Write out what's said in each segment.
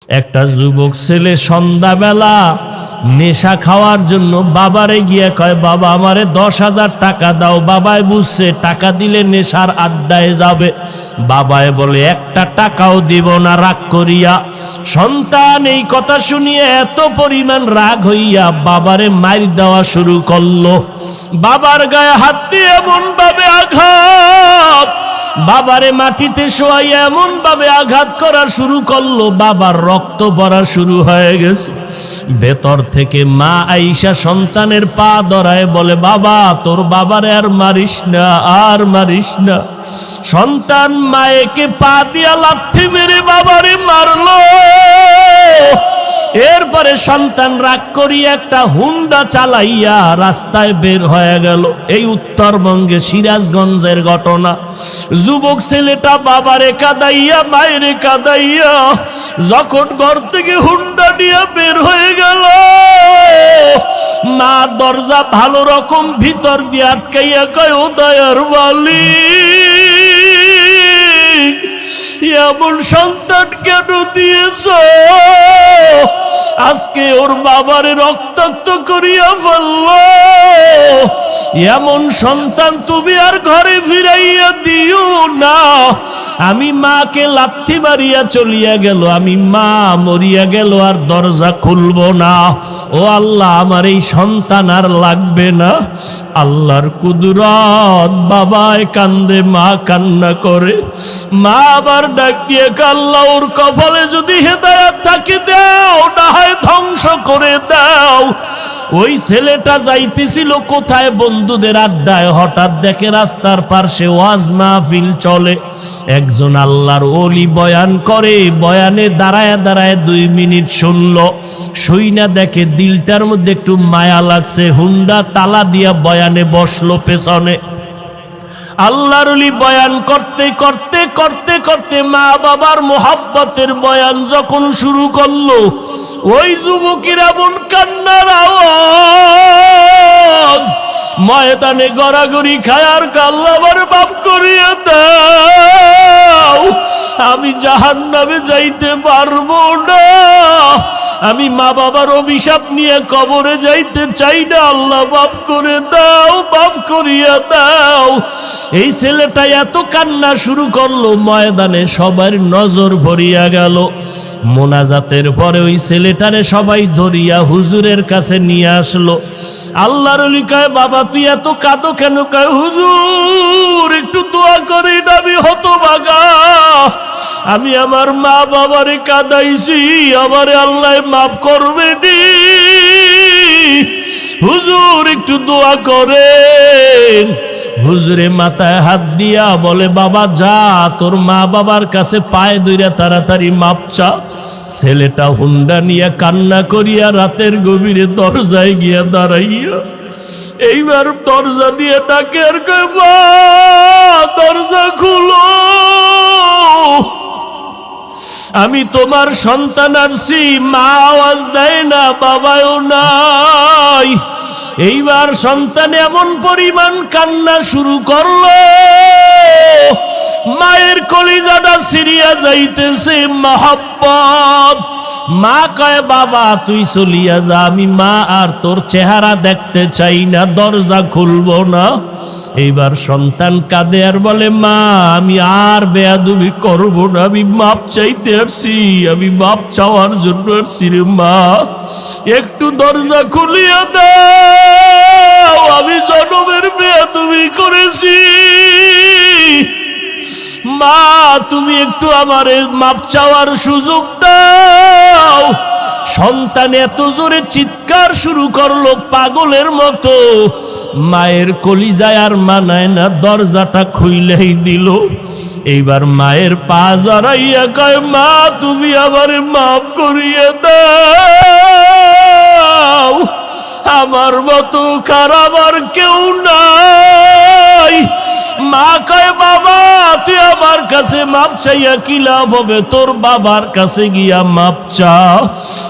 একটা যুবক ছেলে সন্ধ্যাবেলা নেশা খাওয়ার জন্য বাবারে গিয়ে কয়, বাবা আমারে 10,000 টাকা দাও। বাবায় বুঝছে টাকা দিলে নেশার আড্ডায় যাবে। বাবায় বলে একটা টাকাও দিব না, রাগ করিয়া। সন্তান এই কথা শুনিয়ে এত পরিমাণ রাগ হইয়া বাবারে মার দেওয়া শুরু করলো। বাবার গায়ে হাত দিয়ে এমন ভাবে আঘাত, বাবারে মাটিতে শোয়াইয়া এমন ভাবে আঘাত করা শুরু করলো, বাবার রক্ত পড়া শুরু হয়ে গেছে। ভেতর থেকে মা আইসা সন্তানের পা ধরায় বলে, বাবা তোর বাবারে আর মারিস না, আর মারিস না। সন্তান মায়েকে পা দিয়া লাথি মেরে বাবারে মারলো। এরপরে সন্তান রাগ করিয়া একটা হুন্ডা চালাইয়া রাস্তায় বের হয়ে গেল। এই উত্তরবঙ্গে সিরাজগঞ্জের ঘটনা। যুবক ছেলেটা বাবারে কাঁদাইয়া মায়েরে কাঁদাইয়া যখন ঘর থেকে হুন্ডা নিয়ে বের হয়ে গেল, মা দরজা ভালো রকম ভিতর দিয়ে আটকাইয়া কয়, ও দয়ার মালিক, এমন সন্তান কেন দিয়েছ? আজকে ওর বাবারে রক্তাক্ত করিয়া ফেলল। এমন সন্তান তুমি আর ঘরে ফিরাইয়া দিও না। আমি মাকে লাথি মারিয়া চলিয়া গেল, আমি মা মরিয়া গেল আর দরজা খুলব না। ও আল্লাহ, আমার এই সন্তান আর লাগবে না। আল্লাহর কুদরত, বাবায় কান্দে, মা কান্না করে। মা আবার ডাক দিয়ে, আল্লাহ ওর কপালে যদি হেদায়েত থাকে দাও, না হয় ধ্বংস করে দাও। ওই ছেলেটা যাইতেছিল কোথায়? বন্ধুদের আড্ডায়। হঠাৎ দেখে রাস্তার পাশে ওয়াজ মাহফিল চলে, একজন আল্লাহর ওলি বয়ান করে। বয়ানে দাঁড়ায় দাঁড়ায় 2 মিনিট শুনলো। শুইনা দেখে দিলটার মধ্যে একটু মায়া লাগছে। হুন্ডা তালা দিয়া বয়ানে বসলো পেছনে। আল্লাহর ওলি বয়ান করতে করতে করতে করতে মা বাবার মোহাব্বতের বয়ান যখন শুরু করলো, ওই যুবকের এমন কান্নার আওয়াজ, ময়দানে গড়াগড়ি খায় আর আল্লাহ আমার মাফ করিয়ে দাও, আমি জাহান্নামে যাইতে পারবো না, আমি মা বাবার অভিশাপ নিয়ে কবরে যাইতে চাই না, আল্লাহ মাফ করে দাও, মাফ করিয়া দাও। এই ছেলেটা এত কান্না শুরু করলো, ময়দানে সবার নজর ভরিয়া গেল। মোনাজাতের পরে ওই ছেলেটারে সবাই ধরিয়া হুজুরের কাছে নিয়ে আসলো। আল্লাহর ওলি কয়, বাবা তুই এত কাঁদো কেন? কয়, হুজুর একটু দোয়া করে, আমি হতভাগা, আমি আমার মা বাবারে কাঁদাইছি, আমারে আল্লাহ মাফ করবে নি, হুজুর একটু দোয়া করেন। হুজুরে মাথায় হাত দিয়া বলে, বাবা যা, তোর মা বাবার কাছে পায়ে ধইরা তাড়াতাড়ি মাপ চা। ছেলেটা হুন্ডা নিয়ে কান্না করিয়া রাতের গভীরে দরজায় গিয়া দাঁড়াইয়া এইবার দরজা দিয়ে ডাকে আর কয়, মা দরজা খুলো, আমি তোমার সন্তান আসছি। মা আওয়াজ দেয় না, বাবাও নাই। এইবার সন্তান এমন পরিমাণ কান্না শুরু করলো, মায়ের কলিজাটা ছিঁড়িয়া যাইতেছে মহব্বত। মা কয়, বাবা তুই চলিয়া যা, আমি মা আর তোর চেহারা দেখতে চাই না, দরজা খুলবো না। এইবার সন্তান কাঁদে আর বলে, মা আমি আর বেয়াদবি করবো না, আমি মাপ চাইতে আসছি, আমি মাপ চাওয়ার জন্য আসছি রে মা, একটু দরজা খুলিয়া দাও, আমি জনমের বেয়াদবি করেছি, মা তুমি একটু আমারে মাপ চাওয়ার সুযোগ দাও। সন্তান এত জোরে চিৎকার শুরু করলো পাগলের মতো, মায়ের কলিজায় আর মানায় না, দরজাটা খুইলেই দিল। এইবার মায়ের পা জড়াইয়া কয়, মা তুমি আমারে মাফ করিয়ে দাও, আমার মতো খারাপ আর কেউ নাই। মা কয়, বাবা তুই আমার কাছে মাপ চাইয়া কি লাভ হবে, তোর বাবার কাছে গিয়া মাপ চা,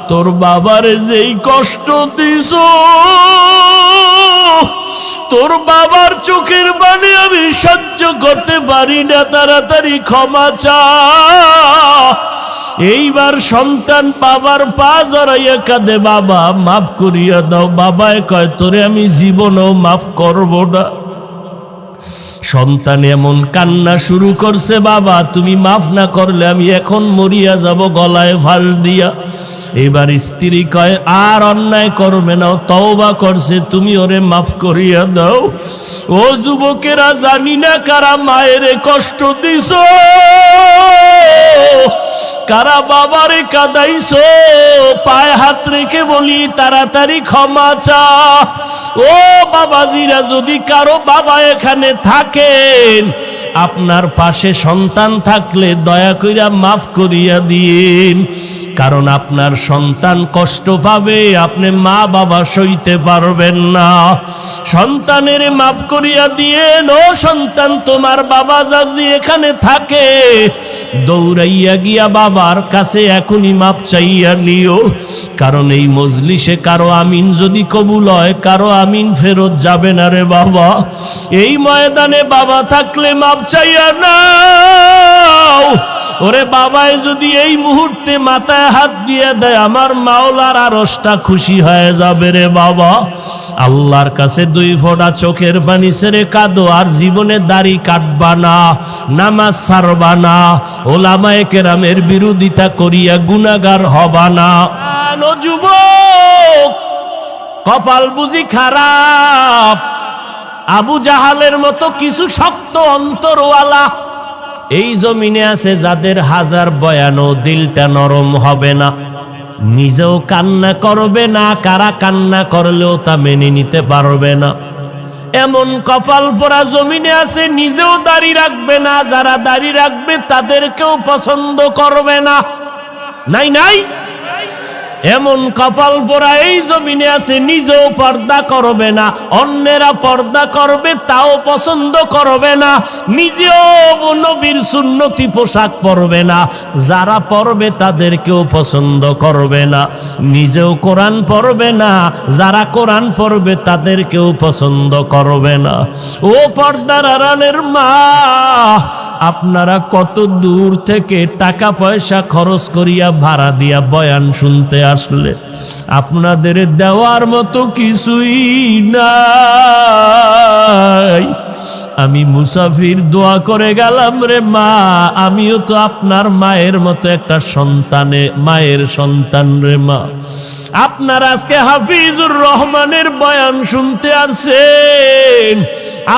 তোর বাবারে যেই কষ্ট দিছ, তোর বাবার চোখের পানি আমি সহ্য করতে পারি না, তাড়াতাড়ি ক্ষমা চা। এইবার সন্তান বাবার পা জড়াইয়া কাঁদে, বাবা মাফ করিয়া দাও। বাবায় কয় তোরে আমি জীবনও মাফ করব না। সন্তান এমন কান্না শুরু করছে, বাবা তুমি মাফ না করলে আমি এখন মরিয়া যাব গলায় ফাঁস দিয়া। এবার স্ত্রী কয় আর অন্যায় করবে না, তওবা করছে, তুমি ওরে মাফ করিয়া দাও। ও যুবকেরা, জানি না কারা মায়েরে কষ্ট দিছ, কারা বাবারে কাঁদাইছো, পায়ে হাত রেখে বলি তাড়াতাড়ি ক্ষমা চা। ও বাবাজিরা, যদি কারো বাবা এখানে থাকেন, আপনার পাশে সন্তান থাকলে দয়া কইরা মাফ করিয়া দিন, কারণ আপনার সন্তান কষ্ট পাবে, আপনি মা বাবা সইতে পারবেন না। সন্তানের মাফ করিয়া দিয়েন। ও সন্তান, তোমার বাবা যদি এখানে থাকে, দৌড়াইয়া গিয়া বাবার কাছে এখনই মাপ চাইয়া নিও, কারণ এই মজলিসে কারো আমিন যদি কবুল হয়, কারো আমিন ফেরত যাবে না রে বাবা। এই ময়দানে বাবা থাকলে মাপ চাইয়া নাও। ওরে বাবায় যদি এই মুহূর্তে মাথায় হাত দিয়ে দেয়, আমার মাওলার আরশটা খুশি হয়ে যাবে রে বাবা। আল্লাহর কাছে 2 ফোঁটা চোখের পানি ছেড়ে কাঁদো, আর জীবনে দাড়ি কাটবা না, নামাজ ছাড়বা না, ওলামায়ে কেরামের বিরোধিতা করিয়া গুনাহগার হবা না। ও যুবক, কপাল বুঝি খারাপ? আবু জাহালের মতো কিছু শক্ত অন্তরওয়ালা এই জমিনে আছে, যাদের হাজার বয়ানও দিলটা নরম হবে না, নিজেও কান্না করবে না, কারা কান্না করলেও তা মেনে নিতে পারবে না। এমন কপাল পোড়া জমিনে আছে, নিজেও দাড়ি রাখবে না, যারা দাড়ি রাখবে তাদেরকেও পছন্দ করবে না। নাই নাই, এমন কপাল পোড়া এই জমিনে আছে, নিজেও পর্দা করবে না, অন্যেরা পর্দা করবে তাও পছন্দ করবে না, নিজেও নবীর সুন্নতি পোশাক পরবে না, যারা পরবে তাদেরকেও পছন্দ করবে না, নিজেও কোরআন পড়বে না, যারা কোরআন পড়বে তাদেরকেও পছন্দ করবে না। ও পর্দার আড়ালের মা, আপনারা কত দূর থেকে টাকা পয়সা খরচ করিয়া ভাড়া দিয়া বয়ান শুনতে আসলে, আপনাদের দেওয়ার মতো কিছুই নাই। আমি মুসাফির, দোয়া করে গেলাম রে মা, আমিও তো আপনার মায়ের মতো একটা সন্তানে, মায়ের সন্তান রে মা। আপনার আজকে হাফিজুর রহমানের বয়ান শুনতে আসছেন,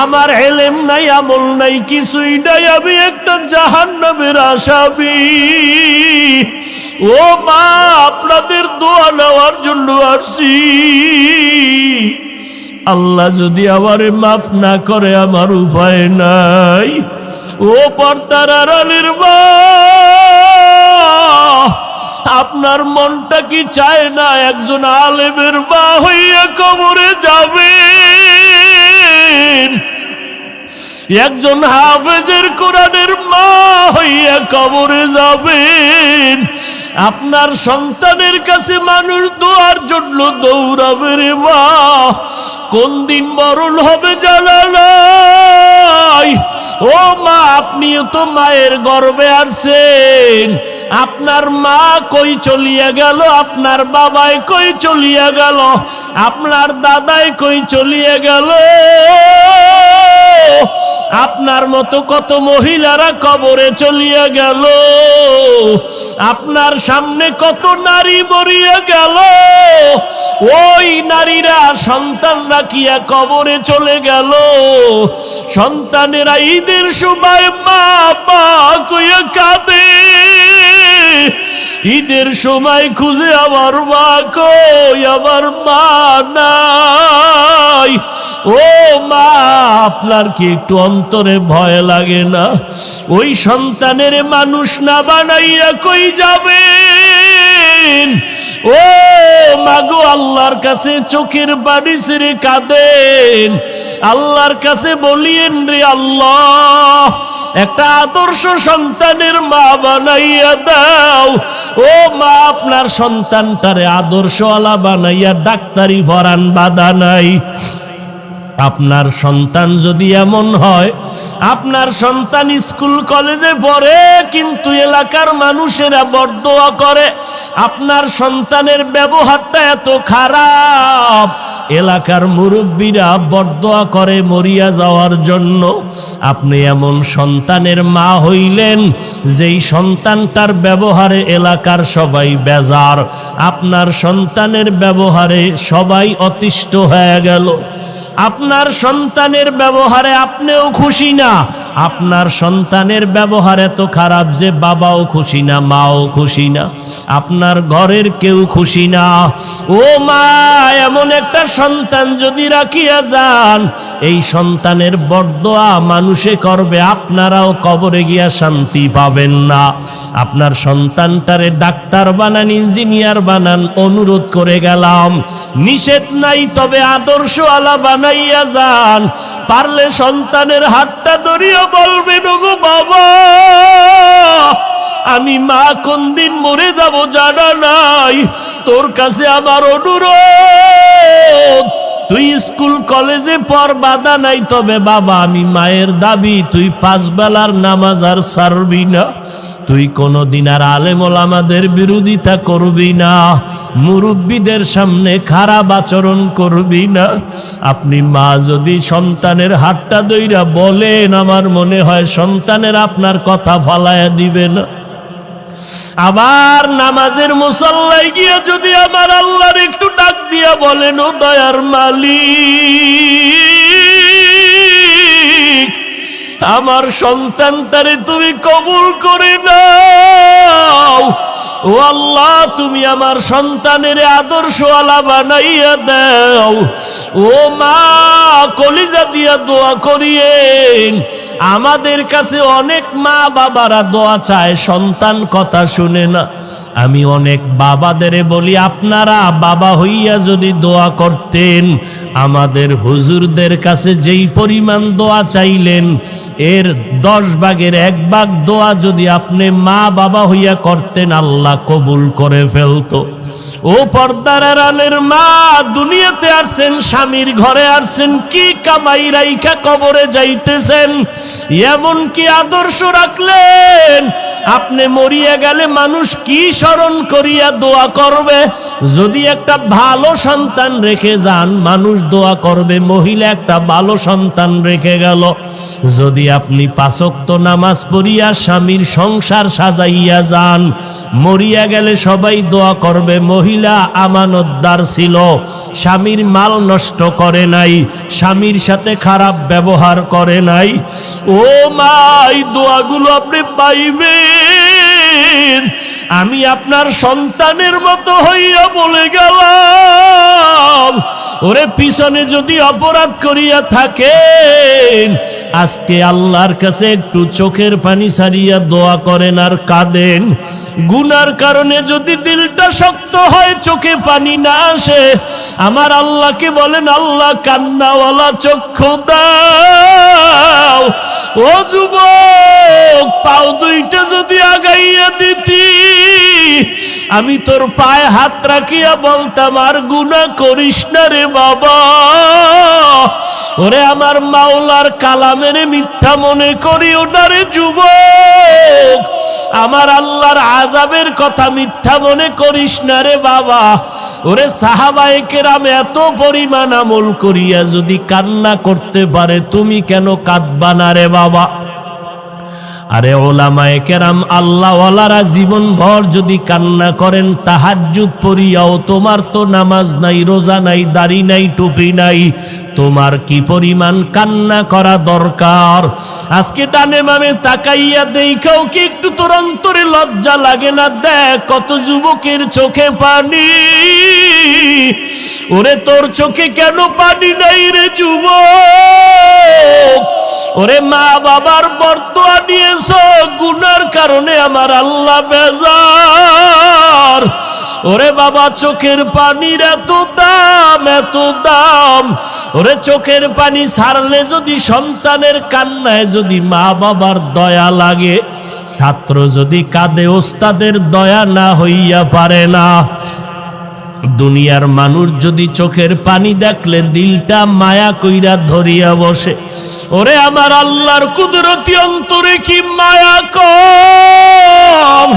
আমার এলেম নাই, আমল নাই, কিছুই নাই, আমি একটা জাহান্নামের আসামি। ও মা, আপনাদের দোয়া নেওয়ার জন্য আসছি। আল্লাহ যদি আমারে মাফ না করে, আমার উপায় নাই। ও পর্দার আড়ালের মা, আপনার মনটা কি চায় না একজন আলেমের মা হইয়া কবরে যাবেন, একজন হাফেজের কোরআনের মা হইয়া কবরে যাবেন? আপনার সন্তানের কাছে মানুষ দোয়ার জন্য দৌড়াবে রে মা, কোন দিন মরণ হবে জানা নাই। ও মা, আপনিও তো মায়ের গর্ভে আসছেন, আপনার মা কই চলিয়া গেল, আপনার বাবাই কই চলিয়া গেল, আপনার দাদাই কই চলিয়া গেল। আপনার মতো কত মহিলারা কবরে চলিয়া গেল, আপনার সামনে কত নারী মরিয়া গেল, ওই নারীরা সন্তান রাখিয়া কবরে চলে গেল। সন্তানেরা ঈদের সময় মা মা কইয়া কাঁদে, ঈদের সময় খুঁজে আমার মা কই, আমার মা নাই। ও মা, আপনার কি একটু অন্তরে ভয় লাগে না? ওই সন্তানের মানুষ না বানাইয়া কই যাবেন? ও মাগো, আল্লাহর কাছে চোখের পানি ছেড়ে কাঁদেন, আল্লাহর কাছে বলিয়েন রে আল্লাহ, একটা আদর্শ সন্তানের মা বানাইয়া দাও। ও মা, আপনার সন্তানটারে আদর্শওয়ালা বানাইয়া ডাক্তারি পড়ান, বাধা নাই। আপনার সন্তান যদি এমন হয়, আপনার সন্তান স্কুল কলেজে পড়ে কিন্তু এলাকার মানুষেরা বরদোয়া করে, আপনার সন্তানের ব্যবহারটা এত খারাপ, এলাকার মুরব্বীরা বরদোয়া করে মরিয়া যাওয়ার জন্য, আপনি এমন সন্তানের মা হইলেন যেই সন্তানটার ব্যবহারে এলাকার সবাই বেজার, আপনার সন্তানের ব্যবহারে সবাই অতিষ্ঠ হয়ে গেল। আপনার সন্তানের ব্যবহারে আপনিও খুশি না, আপনার সন্তানের ব্যবহার এত খারাপ যে বাবাও খুশি না, মাও খুশি না, আপনার ঘরের কেউ খুশি না। ও মা, এমন একটা সন্তান যদি রাখিয়া যান, এই সন্তানের বরদোয়া মানুষে করবে, আপনারাও কবরে গিয়া শান্তি পাবেন না। আপনার সন্তানটারে ডাক্তার বানান, ইঞ্জিনিয়ার বানান, অনুরোধ করে গেলাম, নিষেধ নাই, তবে আদর্শওয়ালা বানাইয়া যান। পারলে সন্তানের হাতটা ধরিয়া বলবেন, ওগো বাবা, আমি মা কোন দিন মরে যাব জানা নাই, তোর কাছে আমার অনুরোধ, তুই স্কুল কলেজে পড়, বাধা নাই, তবে বাবা আমি মায়ের দাবি, তুই 5 বেলার নামাজ আর ছাড়বি না, তুই কোনদিন আর আলেম ওলামাদের বিরোধিতা করবি না, মুরব্বীদের সামনে খারাপ আচরণ করবি না। আপনি মা যদি সন্তানের হাতটা ধইরা বলেন, আমার মনে হয় সন্তানের আপনার কথা ফালায়া দিবে না। আবার নামাজের মুসল্লায় গিয়ে যদি আমার আল্লাহর একটু ডাক দিয়া বলেন, ও দয়ার মালিক, আমার সন্তানটারে তুমি কবুল করে নাও, ও আল্লাহ তুমি আমার সন্তানের আদর্শওয়ালা বানাইয়া দাও। ও মা, কলিজা দিয়া দোয়া করিয়েন। আমাদের কাছে অনেক মা বাবারা দোয়া চায়, সন্তান কথা শুনে না। আমি অনেক বাবাদের বলি, আপনারা বাবা হইয়া যদি দোয়া করতেন, আমাদের হুজুরদের কাছে যেই পরিমাণ দোয়া চাইলেন, এর 10 ভাগের 1 ভাগ দোয়া যদি আপনি মা বাবা হইয়া করতেন, আল্লাহ কবুল করে ফেলতো। ও পর্দার আড়ালের মা, দুনিয়াতে আসছেন, স্বামীর ঘরে আসছেন, কি কামাই রাইখা কবরে যাইতেছেন, এমন কি আদর্শ রাখলেন, আপনি মরিয়া গেলে মানুষ কি স্মরণ করিয়া দোয়া করবে? যদি একটা ভালো সন্তান রেখে যান, মানুষ দোয়া করবে, মহিলা একটা ভালো সন্তান রেখে গেল। যদি আপনি 5 ওয়াক্ত নামাজ পড়িয়া স্বামীর সংসার সাজাইয়া যান, মরিয়া গেলে সবাই দোয়া করবে, মহিলা আমানতদার ছিল, স্বামীর মাল নষ্ট করে নাই, স্বামীর সাথে খারাপ ব্যবহার করে নাই। ও মা, এই দোয়াগুলো আপনি পাইবেন। আমি আপনার সন্তানের মতো হইয়া বলে গেলাম, ওরে পিছনে যদি অপরাধ করিয়া থাকেন, আজকে আল্লাহর কাছে একটু চোখের পানি ছাড়িয়া দোয়া করেন আর কাঁদেন। গুনার কারণে যদি দিলটা শক্ত হয়, চোখে পানি না আসে, আমার আল্লাহকে বলেন, আল্লাহ কান্নাওয়ালা চক্ষু দাও। ও যুবক, পাও 2টা যদি আগাইয়া দিতি, আমি তোর পায়ে হাত রাখিয়া বলতাম, আর গুনাহ করিস না রে বাবা। ওরে আমার মাওলার কালামের মিথ্যা মনে করিও না রে যুবক, আমার আল্লাহর আযাবের কথা মিথ্যা মনে করিস না রে বাবা। ওরে সাহাবায়ে কেরাম এত পরিমাণ আমল করিয়া যদি কান্না করতে পারে, তুমি কেন কাঁদবা না রে বাবা? আরে ওলামায়ে কেরাম আল্লাহওয়ালারা জীবন ভর যদি কান্না করেন, তাহাজ্জুদ পড়িয়াও, তোমার তো নামাজ নাই, রোজা নাই, দাড়ি নাই, টুপি নাই, তোমার কি পরিমাণ কান্না করা দরকার? আজকে ডানে বামে তাকাইয়া দেখাও কি একটু তোর অন্তরে লজ্জা লাগে না? দেখ কত যুবকের চোখে পানি। ওরে তোর চোখে কেন পানি নাই রে যুবক? ওরে মা বাবার বরদোয়া নিয়েছ, গুনার কারণে আমার আল্লাহ বেজার। ওরে বাবা, চোখের পানির এত দাম, এত দাম। ওরে চোখের পানি ছাড়লে যদি সন্তানের কান্নায় যদি মা বাবার দয়া লাগে, ছাত্র যদি কাঁদে ওস্তাদের দয়া না হইয়া পারে না। দুনিয়ার মানুষ যদি চোখের পানি দেখলে দিলটা মায়া কইরা ধরিয়া বসে, ওরে আমার আল্লাহর কুদরতি অন্তরে কি মায়া কম।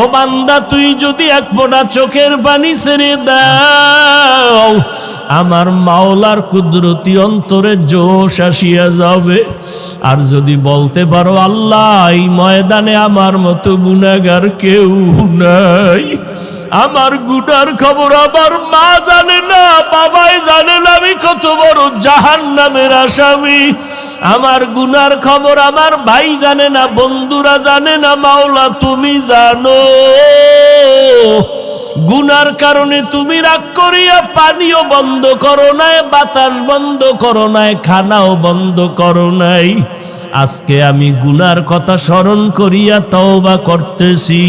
ও বান্দা, তুই যদি এক ফোঁটা চোখের পানি ছেড়ে দাও, আমার মাওলার কুদরতি অন্তরে জোশ আসিয়া যাবে। আর যদি বলতে পারো আল্লাহ, এই ময়দানে আমার মতো গুনাহগার কেউ নাই, আমার গুনার খবর আমার মা জানে না, বাবাই জানে না আমি কত বড় জাহান্নামের আসামি, আমার গুনার খবর আমার ভাই জানে না, বন্ধুরা জানে না, মাওলা তুমি জানো। গুনার কারণে তুমি রাগ করিয়া পানিও বন্ধ করো নাই, বাতাস বন্ধ করো নাই, খানাও বন্ধ করো নাই। আজকে আমি গুনার কথা স্মরণ করিয়া তওবা করতেছি,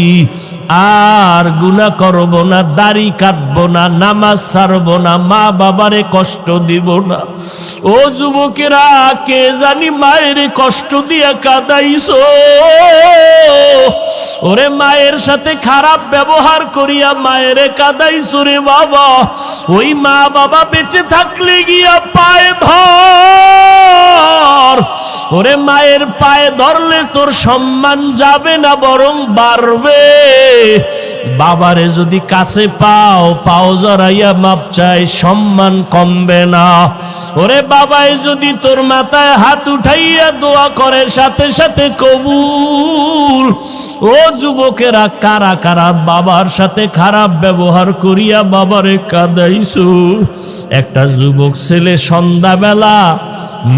আর গুনাহ করব না, দাড়ি কাটব না, নামাজ ছাড়ব না, মা বাবারে কষ্ট দিব না। ও যুবকেরা, কে জানি মায়ের কষ্ট দিয়া কাঁদাইছো, ওরে মায়ের সাথে খারাপ ব্যবহার করিয়া মায়েরে কাঁদাইছো রে বাবা। ওই মা বাবা বেঁচে থাকলে গিয়া পায়ে ধর, ওরে মায়ের পায়ে ধরলে তোর সম্মান যাবে না, বরং বাড়বে। বাবারে যদি কাছে পাও, পাও জড়াইয়া মাপ চাই, সম্মান কমবে না। ওরে বাবাই যদি তোর মাথায় হাত উঠাইয়া দোয়া করে, সাথে সাথে কবুল। ও যুবকেরা, কারা কারা বাবার সাথে খারাপ ব্যবহার করিয়া বাবারে কাঁদাইছো? একটা যুবক ছেলে সন্ধ্যাবেলা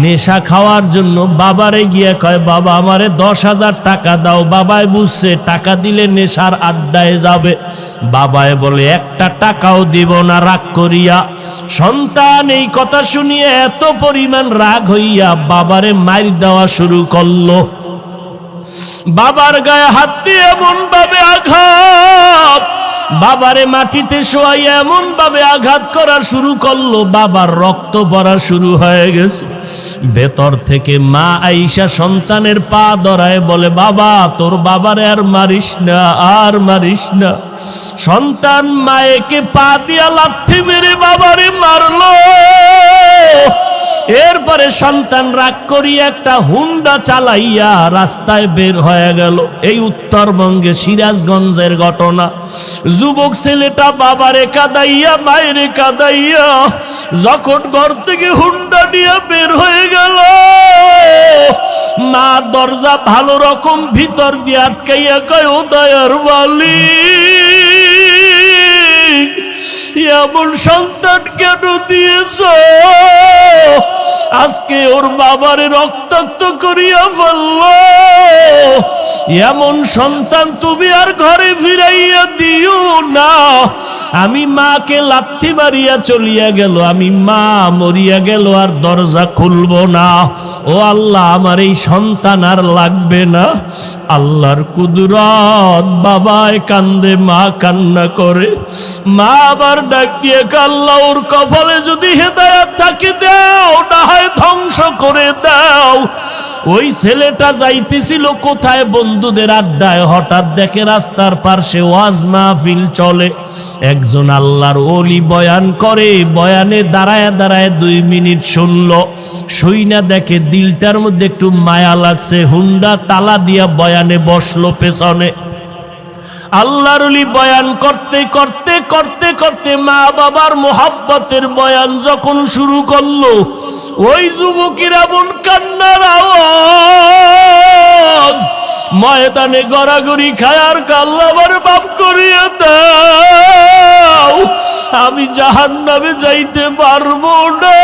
নেশা খাওয়ার জন্য বাবারে গিয়ে কয়, বাবা আমারে 10,000 টাকা দাও। বাবায় বুঝছে টাকা দিলে নেশার আড্ডায় যাবে, বাবায় বলে একটা টাকাও দিব না, রাগ করিয়া। সন্তান এই কথা শুনিয়ে এত পরিমাণ রাগ হইয়া বাবারে মাইর দেওয়া শুরু করলো। বাবার গায়ে হাত দিয়ে এমন ভাবে আঘাত, বাবারে মাটিতে শোয়াইয়া এমন ভাবে আঘাত করা শুরু করলো, বাবার রক্ত পড়া শুরু হয়ে গেছে। ভেতর থেকে মা আইসা সন্তানের পা ধরায় বলে, বাবা তোর বাবারে আর মারিস না, আর মারিস না। সন্তান মায়েকে পা দিয়া লাথি মেরে বাবারে মারলো। এরপরে সন্তান রাগ করিয়া একটা হুন্ডা চালাইয়া রাস্তায় বের হয়ে গেল। এই উত্তরবঙ্গে সিরাজগঞ্জের ঘটনা। যুবক ছেলেটা বাবারে কাঁদাইয়া মায়েরে কাঁদাইয়া যখন ঘর থেকে হুন্ডা নিয়ে বের হয়ে গেল, মা দরজা ভালো রকম ভিতর দিয়ে আটকাইয়া কয়, ও দয়ার মালিক, এমন সন্তান কেন দিয়েছ? আজকে ওর বাবারে রক্তাক্ত করিয়া ফেলল। এমন সন্তান তুমি আর ঘরে ফিরাইয়া দিও না। আমি মাকে লাথি মারিয়া চলিয়া গেল, আমি মা মরিয়া গেল, আর দরজা খুলব না। ও আল্লাহ, আমার এই সন্তান আর লাগবে না। আল্লাহর কুদরত, বাবায় কান্দে, মা কান্না করে। মা আবার ডাক দিয়ে, আল্লাহ ওর কপালে যদি হেদায়েত থাকে দাও, না হয় ধ্বংস করে দাও। ওই ছেলেটা যাইতেছিল কোথায়? বন্ধুদের আড্ডায়। হঠাৎ দেখে রাস্তার পাশে ওয়াজ মাহফিল চলে, একজন আল্লাহর ওলি বয়ান করে। বয়ানে দাঁড়ায় দাঁড়ায় 2 মিনিট শুনলো, শুইনা দেখে দিলটার মধ্যে একটু মায়া লাগছে। হুন্ডা তালা দিয়া বয়ানে বসলো পেছনে। আল্লাহর ওলি বয়ান করতে করতে করতে করতে মা বাবার মোহাব্বতের বয়ান যখন শুরু করলো, ওই যুবকের এমন কান্নার আওয়াজ, ময়দানে গড়াগড়ি খায় আর আল্লাহ আমার মাফ করিয়ে দাও, আমি জাহান্নামে যাইতে পারবো না,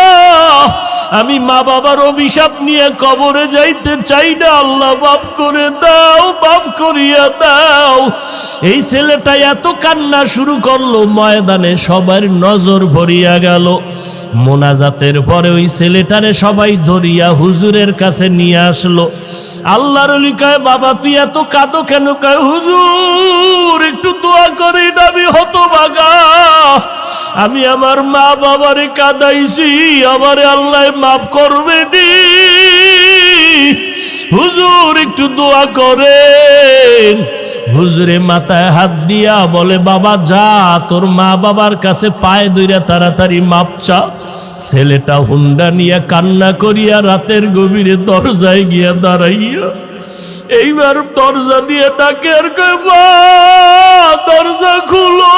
আমি মা বাবার অভিশাপ নিয়ে কবরে যাইতে চাই না, আল্লাহ মাফ করে দাও, মাফ করিয়া দাও। এই ছেলেটা এত কান্না শুরু করলো, ময়দানে সবার নজর ভরিয়া গেল। মোনাজাতের পরে ওই ছেলেটারে সবাই ধরিয়া হুজুরের কাছে নিয়ে আসলো। আল্লাহর ওলি কয়, বাবা তুই এত কাঁদো কেন? কয়, হুজুর একটু দোয়া করে, আমি হতভাগা, আমি আমার মা বাবারে কাঁদাইছি, আমারে আল্লাহ মাফ করবে নি, হুজুর একটু দোয়া করেন। হুজুরে মাথায় হাত দিয়া বলে, বাবা যা, তোর মা বাবার কাছে পায়ে ধইরা তাড়াতাড়ি মাপ চা। ছেলেটা হুন্ডা নিয়ে কান্না করিয়া রাতের গভীরে দরজায় গিয়া দাঁড়াইয়া এইবার দরজা দিয়ে ডাকে আর কয়, মা দরজা খুলো,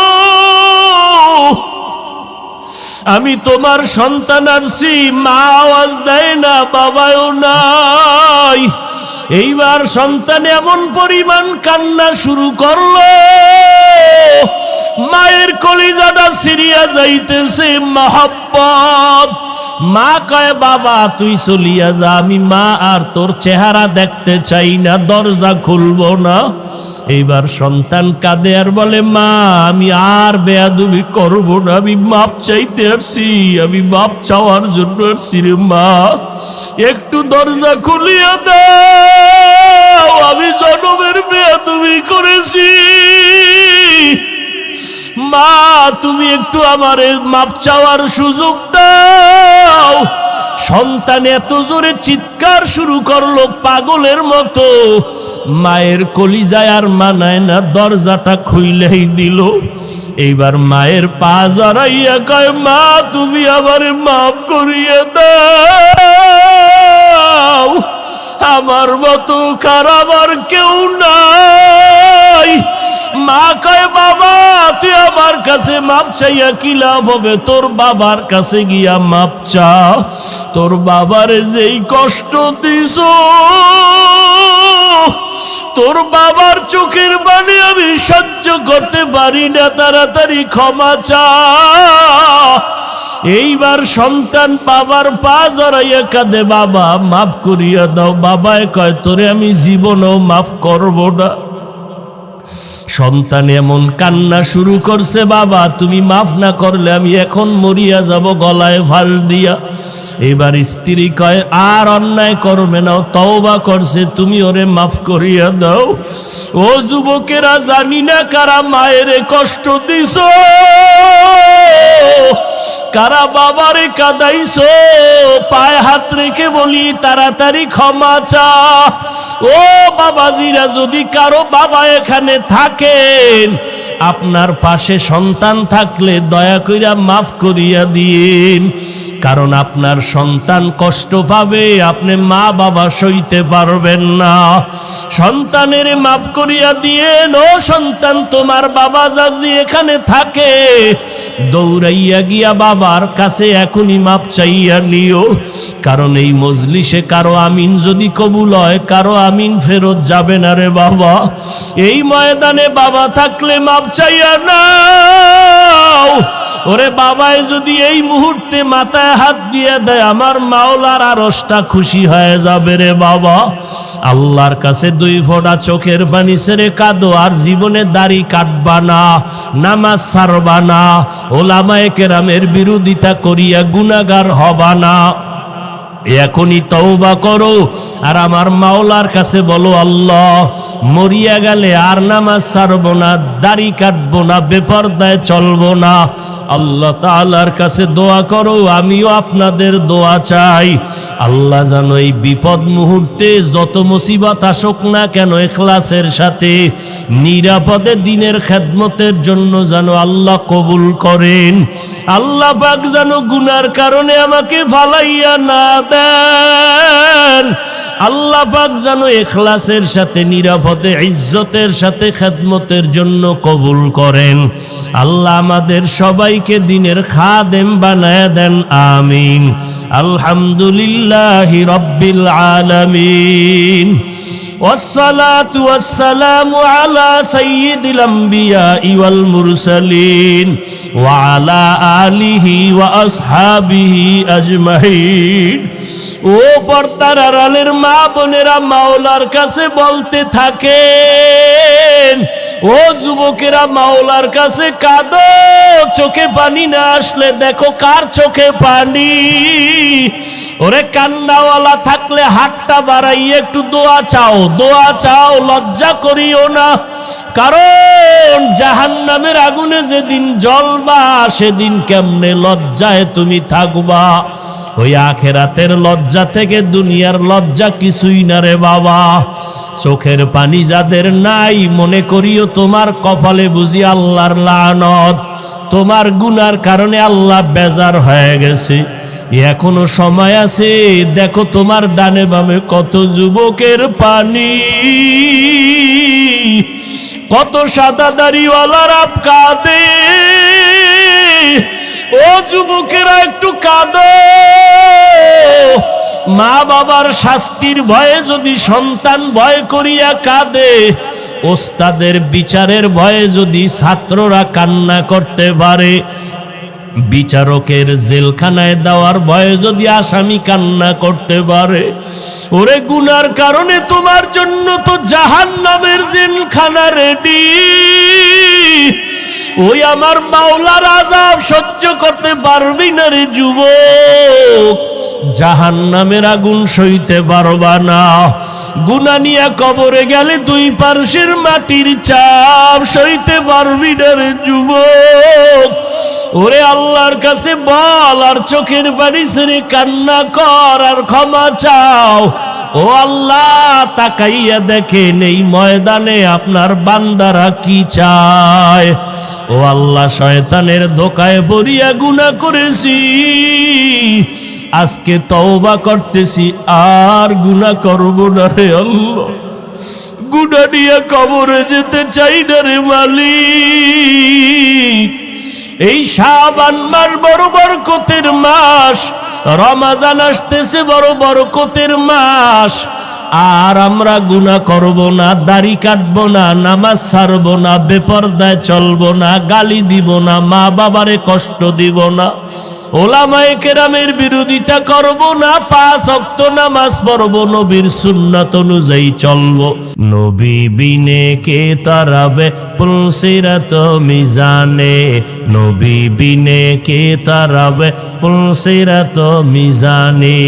আমি তোমার সন্তান আসছি। মা আওয়াজ দেয় না, বাবাও নাই। এইবার সন্তান এমন পরিমাণ কান্না শুরু করলো, মায়ের কলিজাটা সিরিয়া যাইতেছে মহব্বত। মা কয়, বাবা তুই চলিয়া যা, আমি মা আর তোর চেহারা দেখতে চাই না, দরজা খুলবো না। এইবার সন্তান কাঁদে আর বলে, মা আমি আর বেয়াদবি করব না, আমি মাপ চাইতে আসছি, আমি মাপ চাওয়ার জন্য আসছি রে মা, একটু দরজা খুলিয়া দাও, আমি জনমের বেয়াদবি করেছি, মা তুমি একটু আমারে মাপ চাওয়ার সুযোগ দাও। সন্তান এত জোরে চিৎকার শুরু করলো পাগলের মতো, মায়ের কলিজায় আর মানায় না, দরজাটা খুইলেই দিল। এইবার মায়ের পা জড়াইয়া কয়, মা তুমি আমারে মাফ করিয়ে দাও, আমার মতো খারাপ আর কেউ নাই। মা কয়, বাবা তুই আমার কাছে মাপ চাইয়া কি লাভ হবে, তোর বাবার কাছে গিয়া মাপ চা, তোর বাবারে যেই কষ্ট দিছ, তোর বাবার চোখের পানি আমি সহ্য করতে পারি না, তাড়াতাড়ি ক্ষমা চা। এইবার সন্তান বাবার পা জড়াইয়া কাঁদে, বাবা মাফ করিয়া দাও। বাবায় কয়, তোরে আমি জীবনও মাফ করব না। সন্তান এমন কান্না শুরু করছে, বাবা তুমি মাফ না করলে আমি এখন মরিয়া যাব গলায় ফাঁস দিয়া। এবার স্ত্রী কয়, আর অন্যায় করবে না, তওবা করছে, তুমি ওরে মাফ করিয়া দাও। ও যুবকেরা, জানি না কারা মায়ের কষ্ট দিছ, কারা বাবারে কাঁদাইছো, পায়ে হাত রেখে বলি তাড়াতাড়ি ক্ষমা চা। ও বাবাজিরা, যদি কারো বাবা এখানে থাকেন, আপনার পাশে সন্তান থাকলে দয়া কইরা মাফ করিয়া দিন, কারণ আপনার সন্তান কষ্ট পাবে, আপনি মা বাবা সইতে পারবেন না। সন্তানের মাফ করিয়া দিয়েন। ও সন্তান, তোমার বাবা যদি এখানে থাকে, দৌড়াইয়া গিয়া বাবার কাছে এখনই মাপ চাইয়া নিও, কারণ এই মজলিসে কারো আমিন যদি কবুল হয়, কারো আমিন ফেরত যাবে না রে বাবা। এই ময়দানে বাবা থাকলে মাপ চাইয়া নাও। ওরে বাবায় যদি এই মুহূর্তে মাথায় হাত দিয়ে দেয়, আমার মাওলার আরশটা খুশি হয়ে যাবে রে বাবা। আল্লাহর কাছে 2 ফোঁটা চোখের পানি ছেড়ে কাঁদো, আর জীবনে দাড়ি কাটবা না, নামাজ ছাড়বা না, ওলামায়ে কেরামের বিরোধিতা করিয়া গুনাহগার হবা না। এখনই তওবা করো আর আমার মাওলার কাছে বলো, আল্লাহ মরিয়া গেলে আর নামাজ ছাড়বো না, দাড়ি কাটবো না, বেপরদায় চলবো না। আল্লাহ তাআলার কাছে দোয়া করো, আমিও আপনাদের দোয়া চাই। আল্লাহ যেন এই বিপদ মুহূর্তে যত মুসিবত আসুক না কেন, ইখলাসের সাথে নিরাপদে দিনের খেদমতের জন্য যেন আল্লাহ কবুল করেন। আল্লাহ পাক যেন গুনার কারণে আমাকে ফালাইয়া না দেন। আল্লাহ পাক যেন ইখলাসের সাথে নিরাপদে ইজ্জতের সাথে খেদমতের জন্য কবুল করেন। আল্লাহ আমাদের সবাইকে দিনের খাদেম বানায় দেন, আমিন। আলহামদুলিল্লাহি রাব্বিল আলামিন। والصلاة والسلام على سيد الأنبياء والمرسلين وعلى آله وأصحابه أجمعين। ও পর্দার আড়ালের মা বোনেরা, মাওলার কাছে বলতে থাকেন। ও যুবকেরা, মাওলার কাছে কাঁদো, চোখে পানি না আসলে দেখো কার চোখে পানি। ওরে কান্নাওয়ালা থাকলে হাতটা বাড়াইয়ে একটু দোয়া চাও, দোয়া চাও, লজ্জা করিও না। কারণ জাহান্নামের আগুনে যেদিন জ্বলবা, সেদিন কেমনে লজ্জায় তুমি থাকবা। ওই আখেরাতের লজ্জা লজ্জা থেকে দুনিয়ার লজ্জা কিছুই না রে বাবা। চোখের পানি যাদের নাই, মনে করিও তোমার কপালে বুঝি আল্লাহর লানত। তোমার গুনার কারণে আল্লাহ বেজার হয়ে গেছে। এখনো সময় আছে, দেখো তোমার ডানে বামে কত যুবকের পানি, কত সাদা দাড়িওয়ালারা কাঁদে। ও যুবকেরা একটু কাঁদো। মা বাবার শাস্তির ভয়ে যদি সন্তান ভয় করিয়া কাঁদে, ওস্তাদের বিচারের ভয়ে যদি ছাত্ররা কান্না করতে পারে, বিচারকের জেলখানায় দেওয়ার ভয়ে যদি আসামি কান্না করতে পারে, ওরে গুনার কারণে তোমার জন্য তো জাহান্নামের জেলখানা রেডি। ওই আমার মাওলার আযাব সহ্য করতে পারবি না রে যুবক, জাহান্নামের আগুন সইতে পারবা না। গুনাহ নিয়ে কবরে গেলে দুই পার্শ্বের মাটির চাপ সইতে পারবি না রে যুবক। ওরে আল্লাহর কাছে বল, আর চোখের পানি ছেড়ে কান্না কর, আর ক্ষমা চাও। ও আল্লাহ, তাকাইয়া দেখেন এই ময়দানে আপনার বান্দারা কি চায়। ও আল্লাহ, শয়তানের ধোকায় পড়িয়া গুনাহ করেছি, আজকে তওবা করতেছি, আর গুনাহ করব না রে আল্লাহ। গুনাহ নিয়ে কবরে যেতে চাই না রে মালিক। এই শাবান মাস বড় বরকতের মাস, রমজান আসতেছে বড় বরকতের মাস, আর আমরা গুনাহ করব না, দাড়ি কাটবো না, নামাজ ছাড়বো না, বেপরদায় চলবো না, গালি দিব না, মা বাবারে কষ্ট দিব না, ওলামায়ে কেরামের বিরোধিতা করব না, 5 ওয়াক্ত নামাজ পড়ব, নবীর সুন্নাত অনুযায়ী চলব। নবী বিনে কে তারাবে পুলসিরাত মিজানে, নবী বিনে কে তারাবে পুলসিরাত মিজানে।